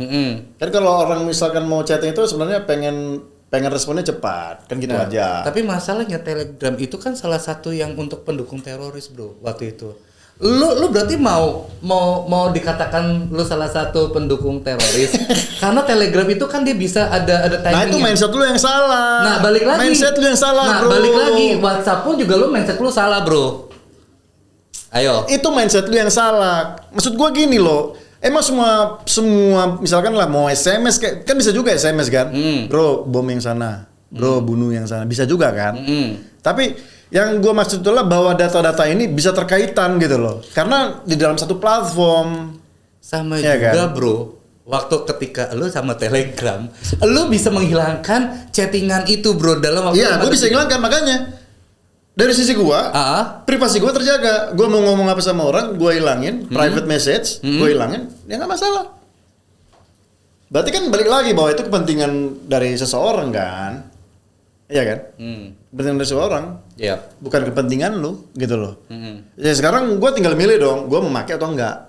Kan kalau orang misalkan mau chatting itu sebenarnya pengen responnya cepat, kan gitu aja. Tapi masalahnya Telegram itu kan salah satu yang untuk pendukung teroris, bro, waktu itu. Lu berarti mau dikatakan lu salah satu pendukung teroris karena Telegram itu kan dia bisa ada timingnya. Nah itu mindset lu yang salah. Nah balik lagi. Mindset lu yang salah, bro. Balik lagi. WhatsApp pun juga lu mindset lu salah, bro. Ayo. Itu mindset lu yang salah. Maksud gua gini loh. Emang semua misalkan lah mau SMS kan bisa juga SMS kan. Bro, bom yang sana. Bro, bunuh yang sana. Bisa juga kan. Tapi yang gua maksud itulah bahwa data-data ini bisa terkaitan gitu loh. Karena di dalam satu platform. Sama ya juga kan? Bro. waktu ketika lu sama Telegram, lu bisa menghilangkan chattingan itu bro dalam waktu. Iya, gue bisa hilangkan makanya. Dari sisi gua, privasi gua terjaga. Gua mau ngomong apa sama orang, gua hilangin, private message, gua hilangin, ya nggak masalah. Berarti kan balik lagi bahwa itu kepentingan dari seseorang kan, iya kan? Kepentingan dari seseorang, bukan kepentingan lu, gitu loh. Ya sekarang gua tinggal milih dong, gua mau pakai atau enggak.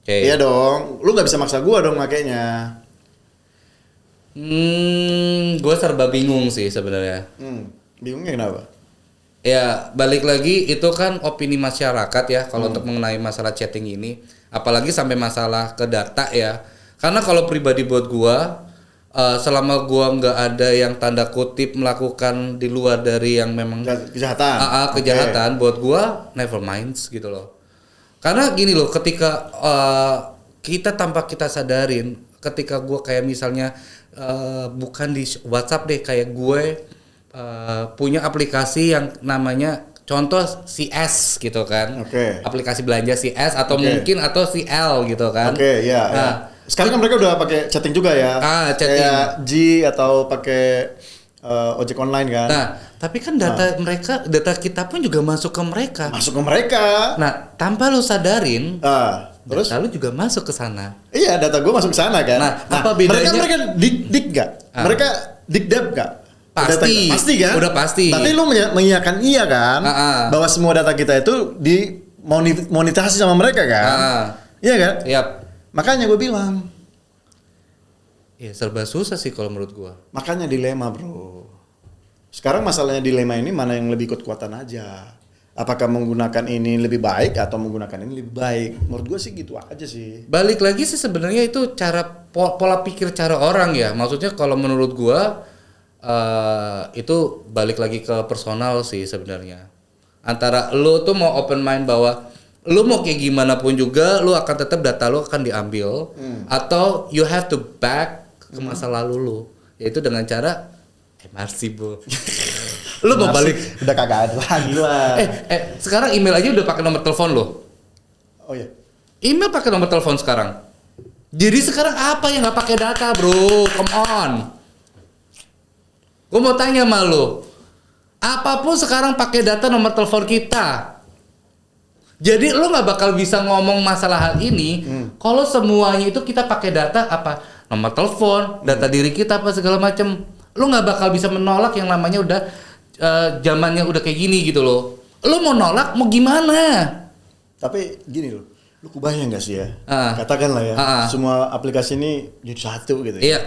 Iya dong, lu nggak bisa maksa gua dong makainya. Gua serba bingung sih sebenarnya. Bingungnya kenapa? Ya balik lagi itu kan opini masyarakat ya kalau untuk mengenai masalah chatting ini, apalagi sampai masalah ke data ya. Karena kalau pribadi buat gua, selama gua nggak ada yang tanda kutip melakukan di luar dari yang memang kejahatan, kejahatan, buat gua never minds gitu loh. Karena gini loh, ketika kita tanpa kita sadarin, ketika gua kayak misalnya bukan di WhatsApp deh, kayak gue punya aplikasi yang namanya contoh CS gitu kan, aplikasi belanja CS atau mungkin atau CL gitu kan. Nah, sekarang kan mereka udah pakai chatting juga ya, chatting. Kayak G atau pakai ojek online kan. Nah, tapi kan data kita pun juga masuk ke mereka. Nah, tanpa lu sadarin, terus data lu juga masuk ke sana. Iya, data gue masuk ke sana kan. Nah, apa bedanya? Mereka dik gak? Mereka dikdap gak? Pasti kan? Udah pasti. Tapi lu mengiyakan iya kan? Bahwa semua data kita itu dimonetasi sama mereka kan? Iya kan? Makanya gue bilang. Ya serba susah sih kalau menurut gue. Makanya dilema bro. Sekarang masalahnya dilema ini mana yang lebih kekuatan aja. Apakah menggunakan ini lebih baik atau menggunakan ini lebih baik? Menurut gue sih gitu aja sih. Balik lagi sih sebenarnya itu cara pola pikir cara orang ya. Maksudnya kalau menurut gue itu balik lagi ke personal sih sebenarnya. Antara lu tuh mau open mind bahwa lu mau kayak gimana pun juga lu akan tetap data lu akan diambil, atau you have to back ke masa lalu lu, yaitu dengan cara MRC bro. Lu mau balik udah kagak ada lagi lah. Sekarang email aja udah pakai nomor telepon lo. Oh iya. Email pakai nomor telepon sekarang. Jadi sekarang apa yang nggak pakai data bro? Come on. Gue mau tanya sama lu, apapun sekarang pakai data nomor telepon kita. Jadi lu nggak bakal bisa ngomong masalah hal ini kalau semuanya itu kita pakai data apa, nomor telepon, data diri kita apa segala macam. Lu nggak bakal bisa menolak yang namanya udah zamannya udah kayak gini gitu loh. Lu mau nolak mau gimana? Tapi gini loh, lu kebayang nggak sih ya? Katakanlah ya, semua aplikasi ini jadi satu gitu ya. Iya.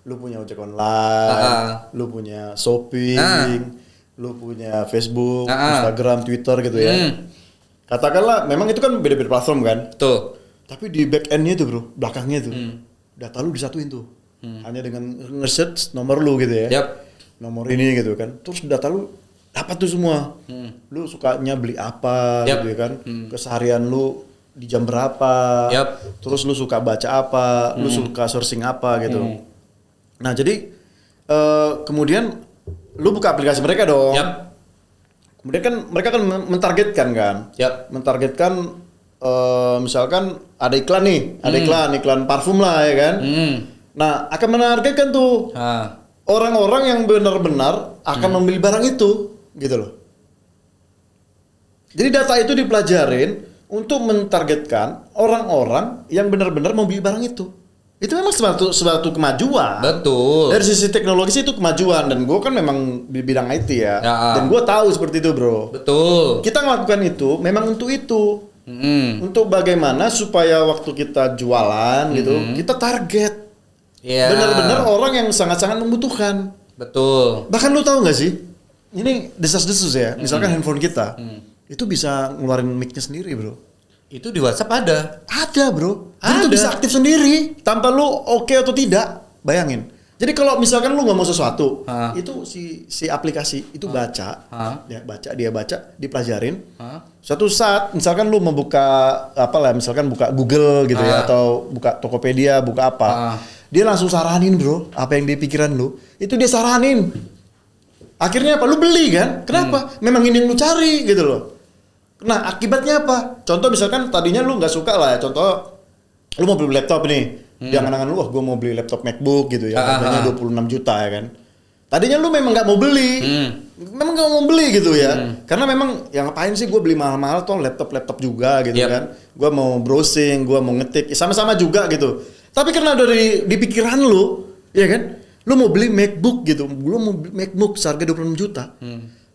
Lu punya ojek online, lu punya shopping, lu punya Facebook, Instagram, Twitter gitu ya. Katakanlah memang itu kan beda-beda platform kan. Tuh. Tapi di back end-nya tuh bro, belakangnya tuh, data lu disatuin tuh. Hanya dengan nge-search nomor lu gitu ya. Nomor ini gitu kan. Terus data lu dapat tuh semua. Lu sukanya beli apa gitu ya kan. Keseharian lu di jam berapa. Terus lu suka baca apa, lu suka sourcing apa gitu. Nah jadi kemudian lu buka aplikasi mereka dong. Kemudian kan mereka kan mentargetkan kan. Mentargetkan misalkan ada iklan nih, ada iklan parfum lah ya kan. Nah akan menargetkan tuh orang-orang yang benar-benar akan membeli barang itu gitu loh. Jadi data itu dipelajarin untuk mentargetkan orang-orang yang benar-benar membeli barang itu. Itu memang suatu kemajuan. Betul. Dari sisi teknologi itu kemajuan, dan gue kan memang di bidang IT ya. Dan gue tahu seperti itu bro. Betul. Kita melakukan itu memang untuk itu. Untuk bagaimana supaya waktu kita jualan gitu, kita target. Benar-benar orang yang sangat-sangat membutuhkan. Betul. Bahkan lu tahu nggak sih? Ini desas-desus ya. Misalkan handphone kita itu bisa ngeluarin mic-nya sendiri bro. Itu di WhatsApp ada. Ada bro. Itu bisa aktif sendiri tanpa lu oke atau tidak. Bayangin. Jadi kalau misalkan lu ngomong sesuatu, itu si aplikasi itu baca, dia baca, dipelajarin. Suatu saat misalkan lu membuka misalkan buka Google gitu ya, atau buka Tokopedia, buka apa, dia langsung saranin bro, apa yang di pikiran lu, itu dia saranin. Akhirnya apa? Lu beli kan? Kenapa? Memang ini yang lu cari gitu loh. Nah akibatnya apa? Contoh misalkan tadinya lu nggak suka lah ya, contoh lu mau beli laptop nih, Di angan-angan lu, wah gue mau beli laptop MacBook gitu ya, harganya 26 juta ya kan. Tadinya lu memang nggak mau beli, memang nggak mau beli gitu ya, karena memang yang ngapain sih gue beli mahal-mahal toh laptop juga gitu kan, gue mau browsing, gue mau ngetik, sama-sama juga gitu. Tapi karena dari di pikiran lu, ya kan, lu mau beli MacBook gitu, lu mau beli MacBook seharga 26 juta,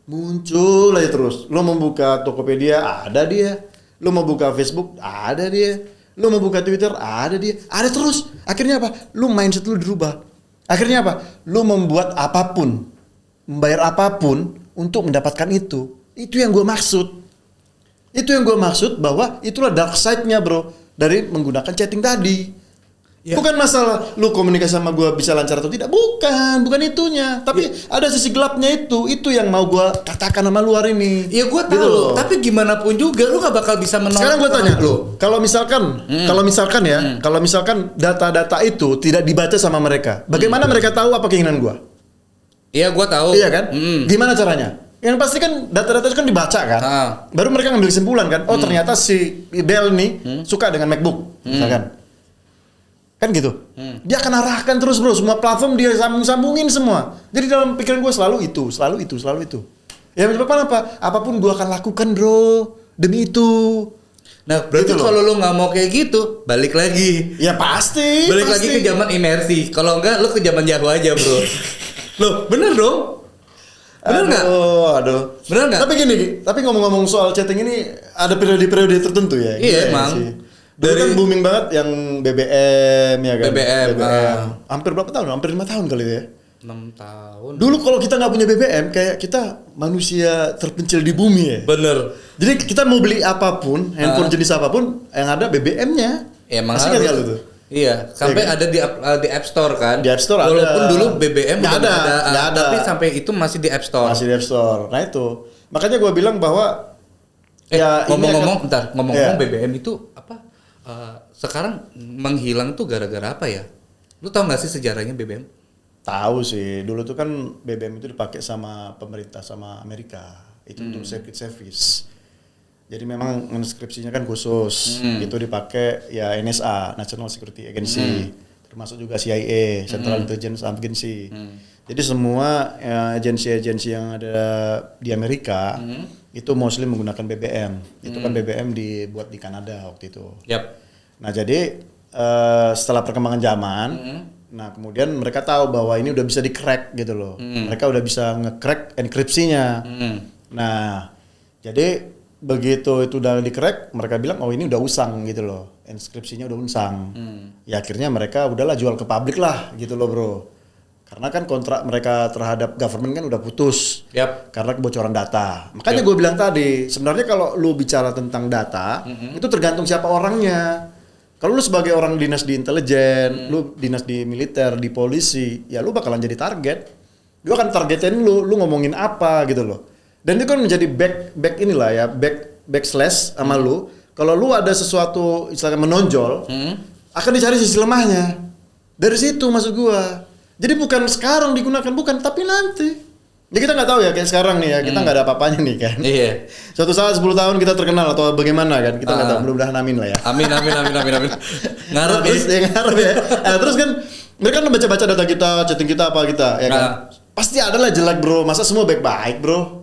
muncul aja terus. Lu mau buka Tokopedia, ada dia. Lu mau buka Facebook, ada dia. Lu mau buka Twitter, ada dia. Ada terus. Akhirnya apa? Lu mindset lu dirubah. Akhirnya apa? Lu membuat apapun, membayar apapun untuk mendapatkan itu. Itu yang gue maksud. Itu yang gue maksud bahwa itulah dark side-nya bro. Dari menggunakan chatting tadi. Ya. Bukan masalah lu komunikasi sama gue bisa lancar atau tidak. Bukan itunya. Tapi ada sisi gelapnya itu. Itu yang mau gue katakan sama lu hari ini. Ya gue tahu. Gitu. Tapi gimana pun juga lu gak bakal bisa menolak. Sekarang gue tanya lu. Kalau misalkan data-data itu tidak dibaca sama mereka. Bagaimana mereka tahu apa keinginan gue? Iya gue tahu. Iya kan? Gimana caranya? Yang pasti kan data-data itu kan dibaca kan. Baru mereka ngambil kesimpulan kan. Oh ternyata si Del nih suka dengan MacBook. Misalkan. Kan gitu. Dia akan arahkan terus bro. Semua platform dia sambung-sambungin semua. Jadi dalam pikiran gue selalu itu. Ya menyebabkan apa? Apapun gue akan lakukan bro. Demi itu. Nah berarti gitu kalau lu gak mau kayak gitu, balik lagi. Ya pasti. Balik lagi ke zaman imersi. Kalau enggak lu ke zaman Yahoo aja bro. Loh bener dong. Bener nggak? Aduh. Bener nggak? Tapi ngomong-ngomong soal chatting ini ada periode-periode tertentu ya. Iya emang. Dulu kan booming banget yang BBM ya kan. BBM. Hampir berapa tahun? Hampir 5 tahun kali ya. 6 tahun. Dulu kalau kita nggak punya BBM kayak kita manusia terpencil di bumi ya. Bener. Jadi kita mau beli apapun, handphone jenis apapun, yang ada BBM-nya. Emang harus. Masih kan tuh? Iya, sampai ada di App Store kan. Di App Store walaupun ada. Dulu BBM nggak ada. Tapi sampai itu masih di App Store. Masih di App Store. Nah itu. Makanya gue bilang bahwa ngomong-ngomong BBM itu apa? Sekarang menghilang tuh gara-gara apa ya? Lu tahu nggak sih sejarahnya BBM? Tahu sih. Dulu tuh kan BBM itu dipakai sama pemerintah sama Amerika. Itu untuk Secret Service. Jadi memang inskripsinya kan khusus, itu dipakai ya NSA, National Security Agency, termasuk juga CIA, Central Intelligence Agency. Jadi semua agensi-agensi yang ada di Amerika itu mostly menggunakan BBM. Itu kan BBM dibuat di Kanada waktu itu. Yep. Nah jadi setelah perkembangan zaman, nah kemudian mereka tahu bahwa ini udah bisa di-crack gitu loh. Mereka udah bisa nge-crack enkripsinya. Nah jadi begitu itu udah di-crack, mereka bilang oh ini udah usang gitu loh, inskripsinya udah usang. Ya akhirnya mereka udahlah jual ke publik lah gitu loh bro. Karena kan kontrak mereka terhadap government kan udah putus. Karena kebocoran data. Makanya gue bilang tadi, sebenarnya kalau lu bicara tentang data, itu tergantung siapa orangnya. Kalau lu sebagai orang dinas di intelijen, lu dinas di militer, di polisi, ya lu bakalan jadi target. Lu akan targetin lu ngomongin apa gitu loh. Dan itu kan menjadi backslash sama lu. Kalau lu ada sesuatu istilahnya menonjol, akan dicari sisi lemahnya. Dari situ maksud gua. Jadi bukan sekarang digunakan, bukan, tapi nanti. Ya kita nggak tahu ya kayak sekarang nih ya, kita nggak ada apa-apanya nih kan. Iya. Suatu saat 10 tahun kita terkenal atau bagaimana kan, kita nggak tahu. Mudah-mudahan amin lah ya. Amin. Ngarep ya. Terus kan mereka kan baca-baca data kita, chatting kita apa kita, ya kan. Pasti ada lah jelek bro, masa semua baik-baik bro.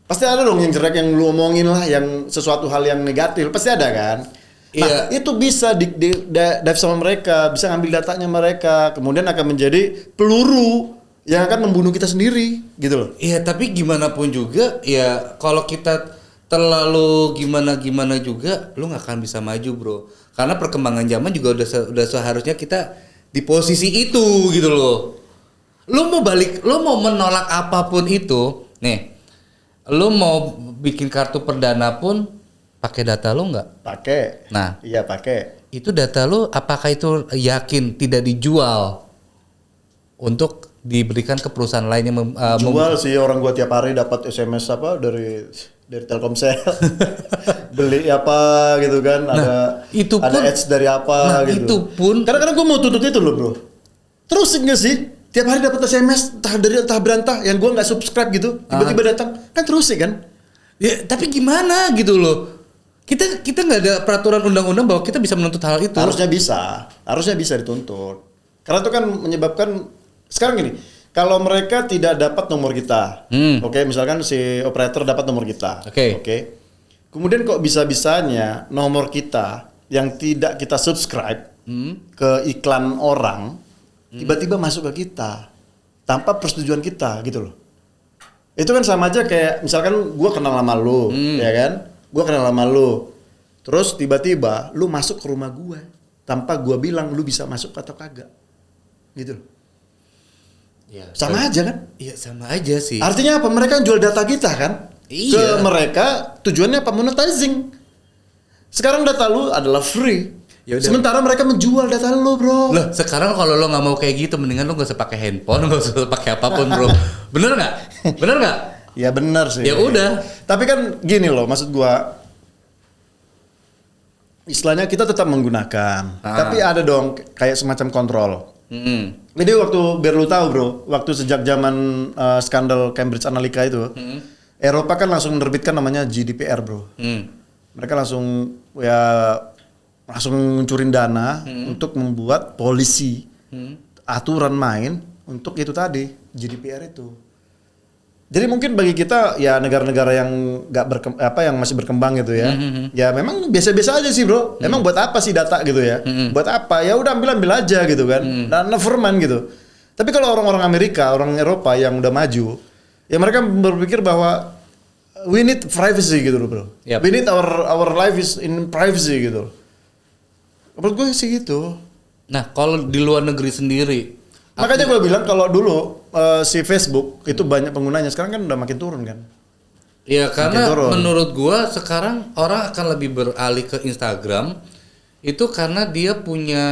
Pasti ada dong yang jelek yang lu omongin lah, yang sesuatu hal yang negatif, pasti ada kan. Nah, itu bisa dive sama mereka, bisa ngambil datanya mereka, kemudian akan menjadi peluru yang akan membunuh kita sendiri, gitu loh. Iya, tapi gimana pun juga, ya kalau kita terlalu gimana juga, lu nggak akan bisa maju bro. Karena perkembangan zaman juga udah seharusnya kita di posisi itu, gitu loh. Lu mau menolak apapun itu, nih. Lu mau bikin kartu perdana pun pakai data lu nggak? Pakai. Nah, iya pakai. Itu data lu, apakah itu yakin tidak dijual untuk diberikan ke perusahaan lain yang jual sih, orang gua tiap hari dapat SMS apa dari Telkomsel. Beli apa gitu kan, ada ads dari apa gitu. Itu pun kadang-kadang gua mau tuntut itu loh bro. Terus enggak sih? Tiap hari dapat SMS entah berantah yang gua nggak subscribe gitu, tiba-tiba datang, kan terus sih kan? Ya tapi gimana gitu loh? Kita nggak ada peraturan undang-undang bahwa kita bisa menuntut hal itu. Harusnya bisa dituntut. Karena itu kan menyebabkan sekarang gini, kalau mereka tidak dapat nomor kita, oke, misalkan si operator dapat nomor kita, oke. Kemudian kok bisa-bisanya nomor kita yang tidak kita subscribe ke iklan orang, tiba-tiba masuk ke kita tanpa persetujuan kita gitu loh. Itu kan sama aja kayak misalkan gue kenal sama lu, ya kan? Gue kenal sama lu, terus tiba-tiba lu masuk ke rumah gue tanpa gue bilang lu bisa masuk atau kagak, gitu. Ya, sama aja kan? Iya sama aja sih. Artinya apa? Mereka jual data kita kan? Iya. Ke mereka tujuannya apa? Monetizing. Sekarang data lu adalah free. Yaudah. Sementara mereka menjual data lu, bro. Loh, sekarang kalau lo nggak mau kayak gitu, mendingan lo nggak usah pakai handphone, nggak usah pakai apapun, bro. Bener nggak? Bener nggak? Ya benar sih. Ya udah. Tapi kan gini loh, maksud gua, istilahnya kita tetap menggunakan, tapi ada dong kayak semacam kontrol. Jadi waktu biar lu tahu bro, waktu sejak zaman skandal Cambridge Analytica itu, Eropa kan langsung menerbitkan namanya GDPR bro. Mereka langsung nguncurin dana untuk membuat polisi aturan main untuk itu tadi GDPR itu. Jadi mungkin bagi kita ya negara-negara yang yang masih berkembang gitu ya, ya memang biasa-biasa aja sih bro. Emang buat apa sih data gitu ya? Buat apa? Ya udah ambil aja gitu kan. Dan never mind gitu. Tapi kalau orang-orang Amerika, orang Eropa yang udah maju, ya mereka berpikir bahwa we need privacy gitu loh bro. Yep. We need our life is in privacy gitu. Menurut gue sih gitu. Nah kalau di luar negeri sendiri, makanya gue bilang kalau dulu si Facebook itu banyak penggunanya, sekarang kan udah makin turun kan? Iya karena menurut gue sekarang orang akan lebih beralih ke Instagram itu karena dia punya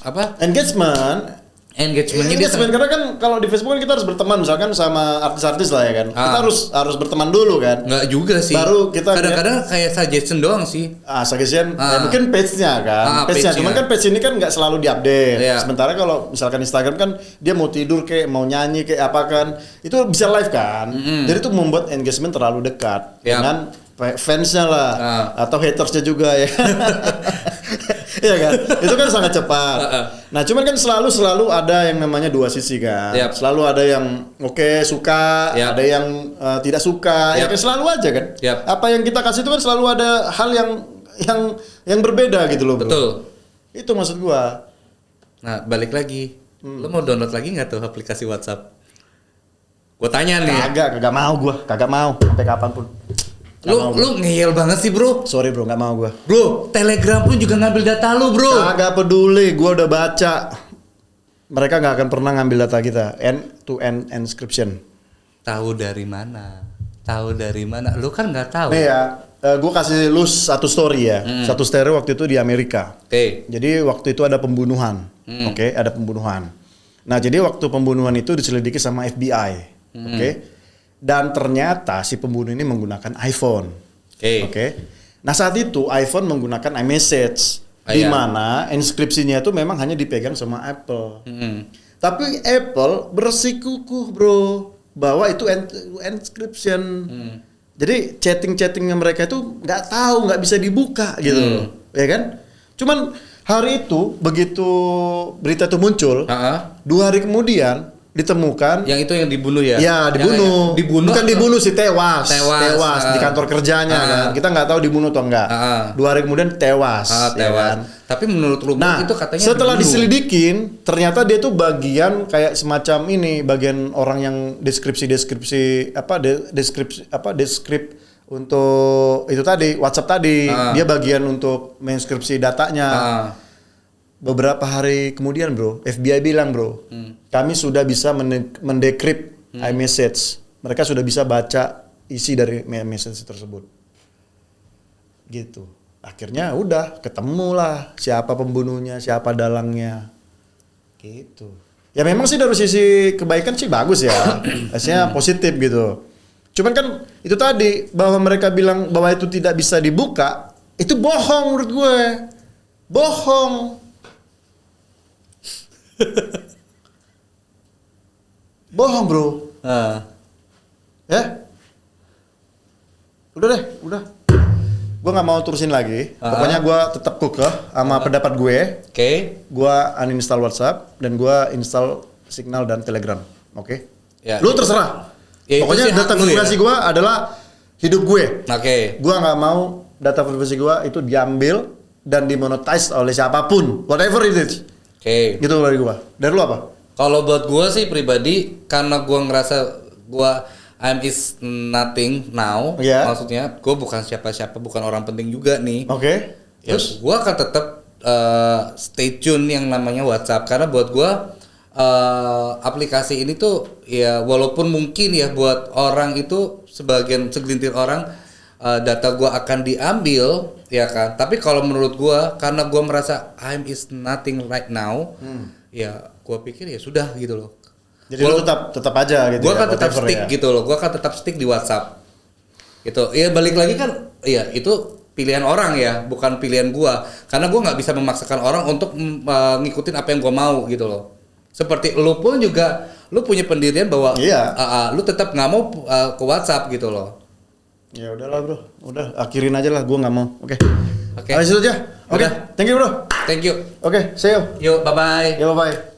apa? Engagementnya karena kan kalau di Facebook kan kita harus berteman misalkan sama artis-artis lah ya kan. Kita harus berteman dulu kan. Nggak juga sih. Baru kita kadang-kadang kayak suggestion doang sih. Suggestion ya mungkin page-nya kan. Page-nya. Cuman kan page ini kan nggak selalu diupdate. Yeah. Sementara kalau misalkan Instagram kan dia mau tidur kayak mau nyanyi kayak apa kan, itu bisa live kan. Jadi itu membuat engagement terlalu dekat dengan fansnya lah atau hatersnya juga ya. Iya kan, itu kan sangat cepat. Nah, cuman kan selalu ada yang namanya dua sisi kan. Selalu ada yang suka, ada yang tidak suka. Ya kan selalu aja kan. Apa yang kita kasih itu kan selalu ada hal yang berbeda gitu loh, bro. Betul. Itu maksud gua. Nah, balik lagi. Lo mau download lagi nggak tuh aplikasi WhatsApp? Gua tanya nih. Kagak mau sampai kapanpun. Lu ngeyel banget sih bro. Sorry bro, nggak mau gua. Bro, Telegram pun juga ngambil data lu bro. Kagak peduli, gua udah baca. Mereka nggak akan pernah ngambil data kita. End-to-end encryption. Tahu dari mana? Lu kan nggak tahu. Nih ya, gua kasih lu satu story ya. Satu story waktu itu di Amerika. Jadi waktu itu ada pembunuhan. Ada pembunuhan. Nah jadi waktu pembunuhan itu diselidiki sama FBI. Dan ternyata si pembunuh ini menggunakan iPhone. Nah saat itu iPhone menggunakan iMessage, di mana inskripsinya itu memang hanya dipegang sama Apple. Tapi Apple bersikukuh bro bahwa itu encryption. Jadi chatting-chattingnya mereka itu nggak bisa dibuka gitu, ya kan? Cuman hari itu begitu berita itu muncul, 2 hari kemudian ditemukan yang itu yang dibunuh ya? Ya dibunuh. Bukan dibunuh sih, tewas di kantor kerjanya kan. Kita nggak tahu dibunuh atau enggak. 2 hari kemudian tewas. Ya kan? Tapi menurut rumor itu katanya setelah diselidikin ternyata dia tuh bagian kayak semacam bagian orang yang deskripsi untuk itu tadi WhatsApp tadi. Dia bagian untuk menskripsi datanya. Beberapa hari kemudian bro, FBI bilang bro, kami sudah bisa mendekrypt iMessage. Mereka sudah bisa baca isi dari message tersebut. Gitu. Akhirnya udah ketemulah siapa pembunuhnya, siapa dalangnya. Gitu. Ya memang sih dari sisi kebaikan sih bagus ya. Hasilnya positif gitu. Cuman kan itu tadi bahwa mereka bilang bahwa itu tidak bisa dibuka, itu bohong menurut gue. Bohong. Bohong bro. Ya. Udah deh. gue nggak mau terusin lagi. Pokoknya gue tetap kekeh sama pendapat gue. Oke. Gue uninstall WhatsApp dan gue install Signal dan Telegram. Oke. Ya, lu terserah. Ya, pokoknya data privasi gue adalah hidup gue. Oke. Gue nggak mau data privasi gue itu diambil dan dimonetize oleh siapapun, whatever it is. Oke. Gitu dari gue. Dari lu apa? Kalau buat gue sih pribadi, karena gue ngerasa gue I'm is nothing now. Yeah. Maksudnya gue bukan siapa-siapa, bukan orang penting juga nih. Oke. Terus gue akan tetap stay tune yang namanya WhatsApp, karena buat gue aplikasi ini tuh ya walaupun mungkin ya buat orang itu segelintir orang data gue akan diambil ya kan, tapi kalau menurut gue karena gue merasa I'm is nothing right now, ya gue pikir ya sudah gitu loh. Jadi lu tetap aja gitu. Gue akan tetap stick ya? Gitu loh, gue akan tetap stick di WhatsApp gitu. Ya balik lagi kan, ya itu pilihan orang ya, bukan pilihan gue, karena gue nggak bisa memaksakan orang untuk ngikutin apa yang gue mau gitu loh. Seperti lu pun juga, lu punya pendirian bahwa lu tetap nggak mau ke WhatsApp gitu loh. Ya udahlah bro, udah akhirin aja lah, gue nggak mau. Oke. Oke. Habis itu aja. Oke. Thank you bro. Thank you. Oke, see you. Yuk, bye bye. Ya bye bye.